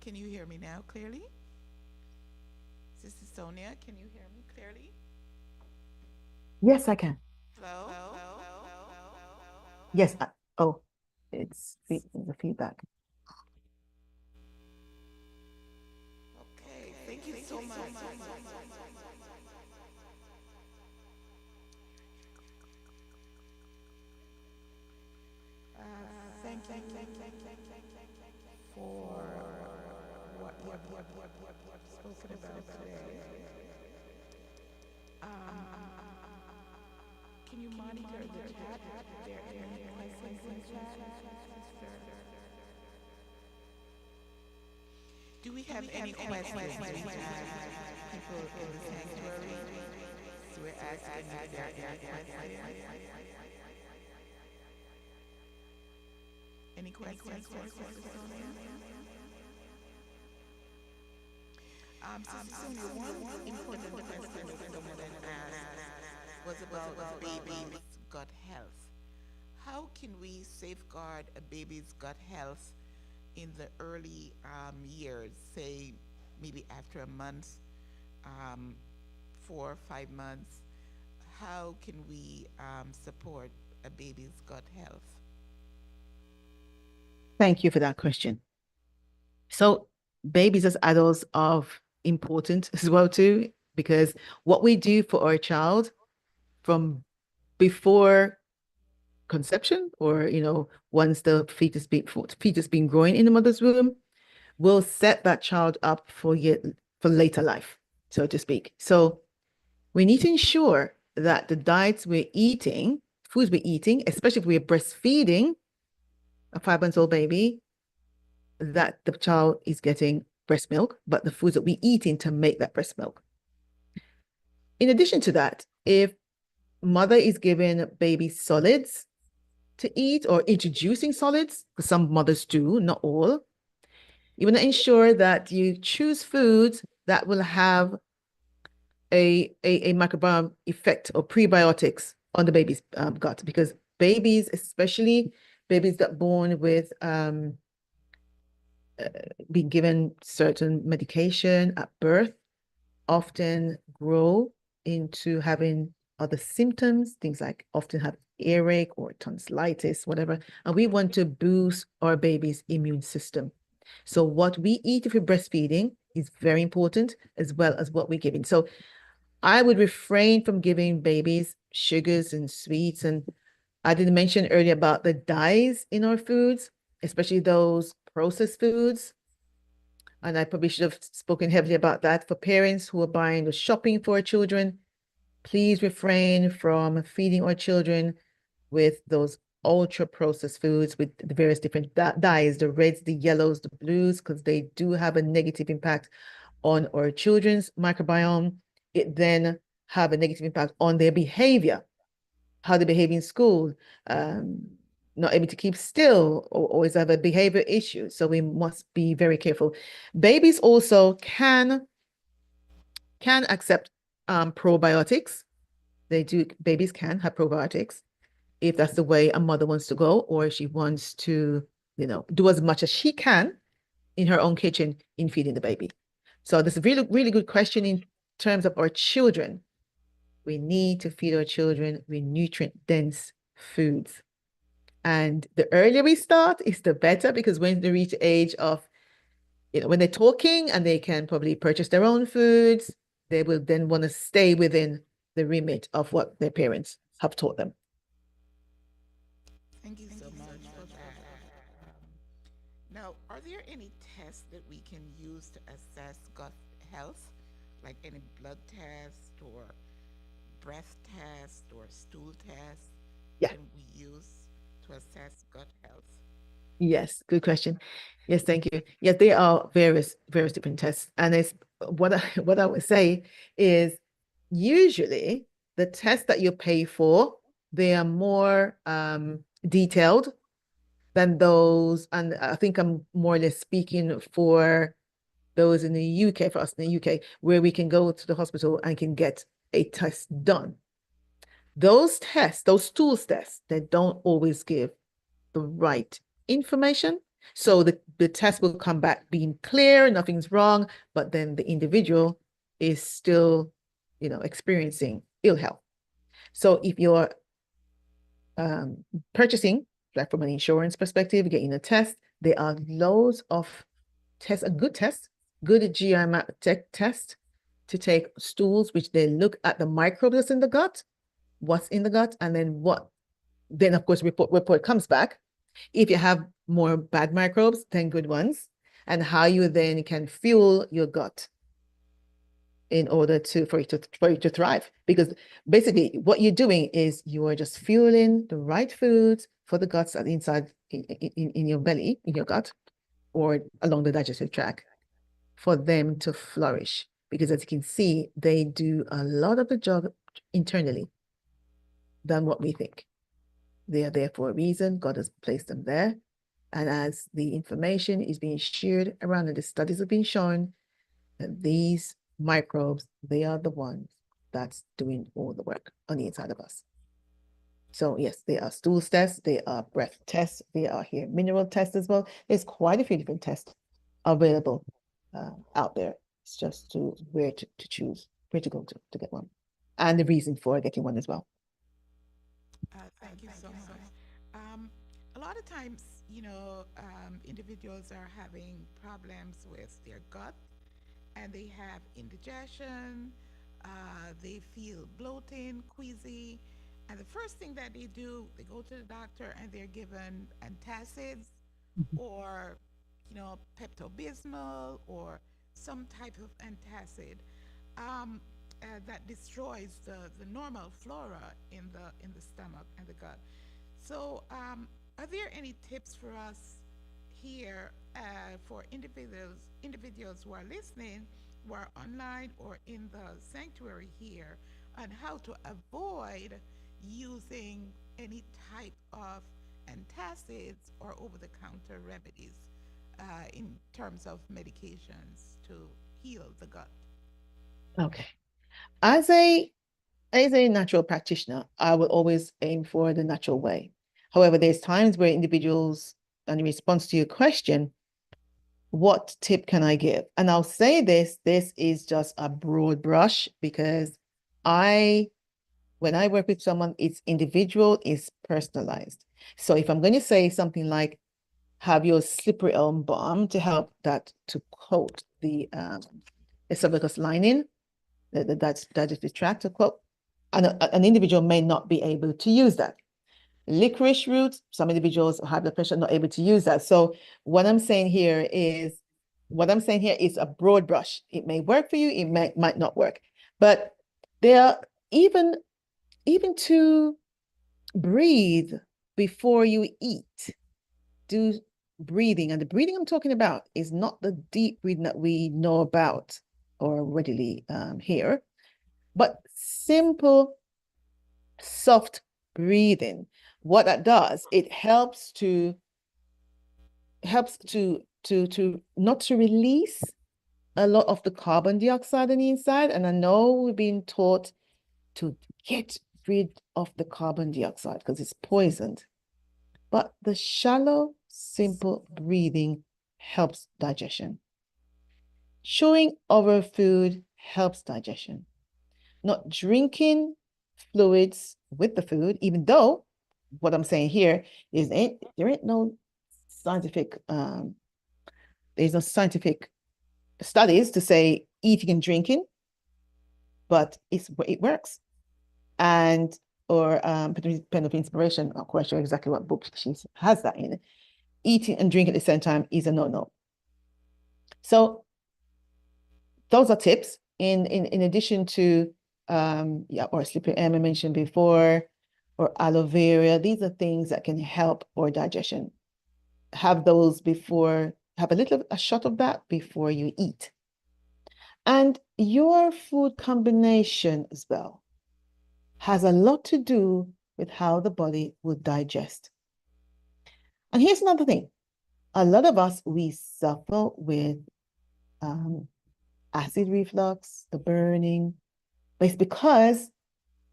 Can you hear me now clearly? This is Sonya. Can you hear me clearly? Yes, I can. Hello? Yes. Oh, it's the feedback. Okay, thank you so much. Thank you for what you have spoken about today. Can you monitor the chat? Are there any questions in the chat? Do we have any questions? People in the sanctuary? So we're asking if there are any questions. Any questions for Sister Sonia? Sister Sonia, one important question that someone asked was about a baby's gut health. How can we safeguard a baby's gut health in the early years, say maybe after a month, 4 or 5 months? How can we support a baby's gut health? Thank you for that question. So babies as adults are important as well too, because what we do for our child from before conception, or once the fetus been growing in the mother's womb, will set that child up for later life, so to speak. So we need to ensure that the diets we're eating, foods we're eating, especially if we're breastfeeding a 5 month old baby, that the child is getting breast milk, but the foods that we're eating to make that breast milk. In addition to that, if mother is giving baby solids to eat or introducing solids, because some mothers do, not all, you want to ensure that you choose foods that will have a microbiome effect or prebiotics on the baby's gut, because babies, especially babies that born with being given certain medication at birth, often grow into having other symptoms, things like often have earache or tonsillitis, whatever. And we want to boost our baby's immune system. So what we eat if we're breastfeeding is very important, as well as what we're giving. So I would refrain from giving babies sugars and sweets. And I didn't mention earlier about the dyes in our foods, especially those processed foods. And I probably should have spoken heavily about that. For parents who are buying or shopping for children, please refrain from feeding our children with those ultra processed foods with the various different dyes, the reds, the yellows, the blues, because they do have a negative impact on our children's microbiome. It then have a negative impact on their behavior, how they behave in school, um, not able to keep still, or always have a behavior issue. So we must be very careful. Babies also can accept probiotics. They do. Babies can have probiotics if that's the way a mother wants to go, or she wants to, do as much as she can in her own kitchen in feeding the baby. So this is a really, really good question in terms of our children. We need to feed our children with nutrient-dense foods. And the earlier we start is the better, because when they reach the age of, when they're talking and they can probably purchase their own foods, they will then want to stay within the remit of what their parents have taught them. Thank you so much for that. Now, are there any tests that we can use to assess gut health, like any blood test or breath test or stool test Yeah. can we use to assess gut health? Yes, good question. Yes, thank you. Yes, there are various different tests, and it's what I what I would say is usually the tests that you pay for, they are more detailed than those, and I think I'm more or less speaking for those in the UK, for us in the UK, where we can go to the hospital and can get a test done. Those tests, those tools tests, they don't always give the right information. So the test will come back being clear, nothing's wrong, but then the individual is still, experiencing ill health. So if you're purchasing, like from an insurance perspective, getting a test, there are loads of tests, a good test, good GI map test to take stools, which they look at the microbes that's in the gut, what's in the gut, and then of course report comes back. If you have more bad microbes than good ones, and how you then can fuel your gut in order for you to thrive. Because basically what you're doing is you are just fueling the right foods for the guts at the inside in your belly, in your gut, or along the digestive tract for them to flourish. Because as you can see, they do a lot of the job internally than what we think. They are there for a reason. God has placed them there. And as the information is being shared around and the studies have been shown, that these microbes, they are the ones that's doing all the work on the inside of us. So yes, they are stool tests, they are breath tests, they are here mineral tests as well. There's quite a few different tests available out there. It's just to where to choose, where to go to get one, and the reason for getting one as well. Thank you so much. A lot of times, individuals are having problems with their gut and they have indigestion, they feel bloating, queasy, and the first thing that they do, they go to the doctor and they're given antacids or, Pepto-Bismol or some type of antacid that destroys the normal flora in the stomach and the gut. So, are there any tips for us here for individuals who are listening, who are online or in the sanctuary here, on how to avoid using any type of antacids or over-the-counter remedies in terms of medications to heal the gut? Okay. As a natural practitioner, I will always aim for the natural way. However, there's times where individuals, and in response to your question, what tip can I give? And I'll say this is just a broad brush because I, when I work with someone, it's individual, it's personalized. So if I'm going to say something like, have your slippery elm balm to help that to coat the esophagus lining, that's digestive tract to quote, and an individual may not be able to use that. Licorice root, some individuals who have blood pressure are not able to use that. So what I'm saying here is, a broad brush. It may work for you, it might not work. But there are even to breathe before you eat, do breathing. And the breathing I'm talking about is not the deep breathing that we know about or readily hear, but simple, soft breathing. What that does, it helps to not to release a lot of the carbon dioxide on the inside. And I know we've been taught to get rid of the carbon dioxide because it's poisoned. But the shallow, simple breathing helps digestion. Chewing over food helps digestion. Not drinking fluids with the food, even though what I'm saying here is there ain't no scientific there's no scientific studies to say eating and drinking, but it works. And or pen of inspiration, I'm not quite sure exactly what book she has that in. Eating and drinking at the same time is a no-no. So those are tips in addition to yeah, or slippery elm I mentioned before, or aloe vera. These are things that can help our digestion. Have those before, have a shot of that before you eat. And your food combination as well has a lot to do with how the body will digest. And here's another thing. A lot of us, we suffer with um, acid reflux, the burning, but it's because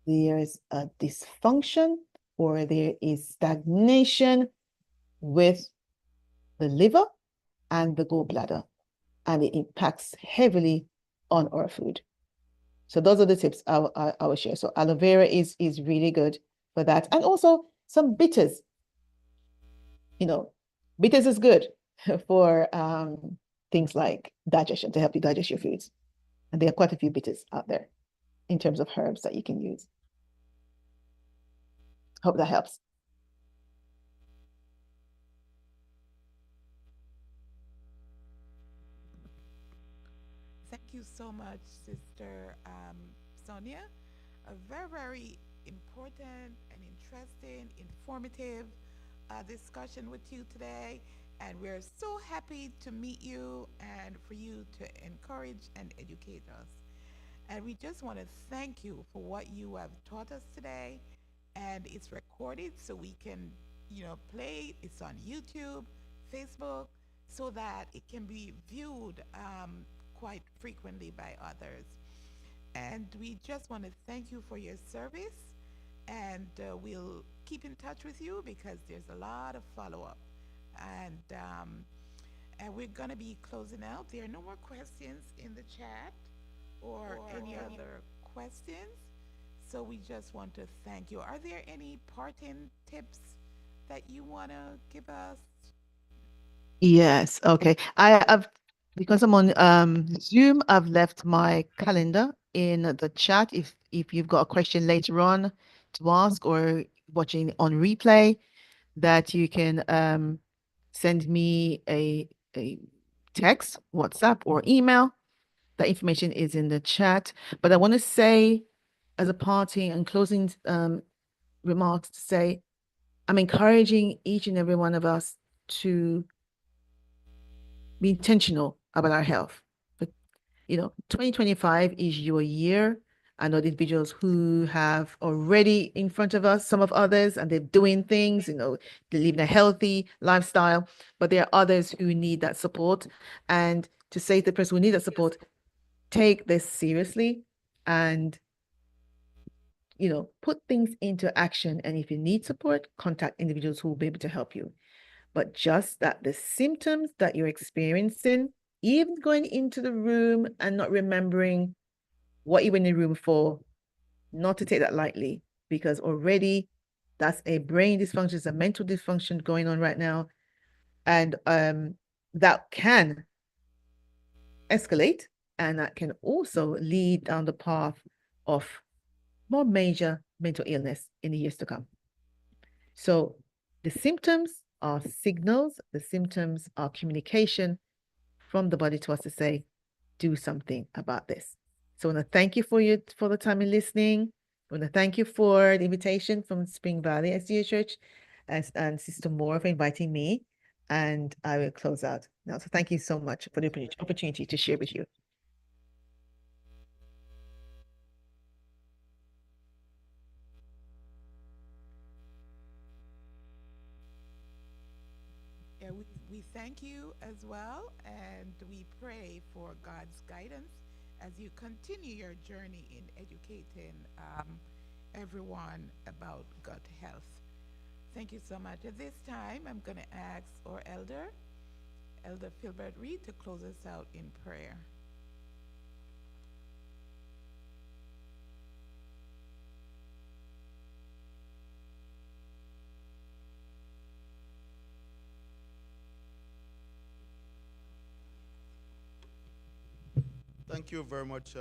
there's a dysfunction or there is stagnation with the liver and the gallbladder, and it impacts heavily on our food. So those are the tips I will share. So aloe vera is really good for that. And also some bitters, bitters is good for things like digestion, to help you digest your foods. And there are quite a few bitters out there in terms of herbs that you can use. Hope that helps. Thank you so much, Sister Sonia. A very, very important and interesting, informative discussion with you today. And we're so happy to meet you and for you to encourage and educate us. And we just want to thank you for what you have taught us today. And it's recorded so we can, play it. It's on YouTube, Facebook, so that it can be viewed quite frequently by others. And we just want to thank you for your service. And we'll keep in touch with you because there's a lot of follow up. And we're going to be closing out. There are no more questions in the chat or any other questions. So we just want to thank you. Are there any parting tips that you want to give us? Yes, okay. I've because I'm on Zoom, I've left my calendar in the chat if you've got a question later on to ask or watching on replay, that you can send me a text, WhatsApp, or email. That information is in the chat. But I want to say, as a parting and closing remarks, to say I'm encouraging each and every one of us to be intentional about our health. But 2025 is your year. I know the individuals who have already in front of us, some of others, and they're doing things, they're living a healthy lifestyle, but there are others who need that support. And to say to the person who needs that support, take this seriously and put things into action. And if you need support, contact individuals who will be able to help you. But just that the symptoms that you're experiencing, even going into the room and not remembering what you were in the room for, not to take that lightly, because already that's a brain dysfunction, it's a mental dysfunction going on right now. And that can escalate, and that can also lead down the path of more major mental illness in the years to come. So the symptoms are signals, the symptoms are communication from the body to us to say, do something about this. So I want to thank you for the time in listening. I want to thank you for the invitation from Spring Valley SDA Church and Sister Moore for inviting me. And I will close out now. So thank you so much for the opportunity to share with you. Yeah, we thank you as well, and we pray for God's guidance as you continue your journey in educating everyone about gut health. Thank you so much. At this time, I'm going to ask our Elder Philbert Reed, to close us out in prayer. Thank you very much,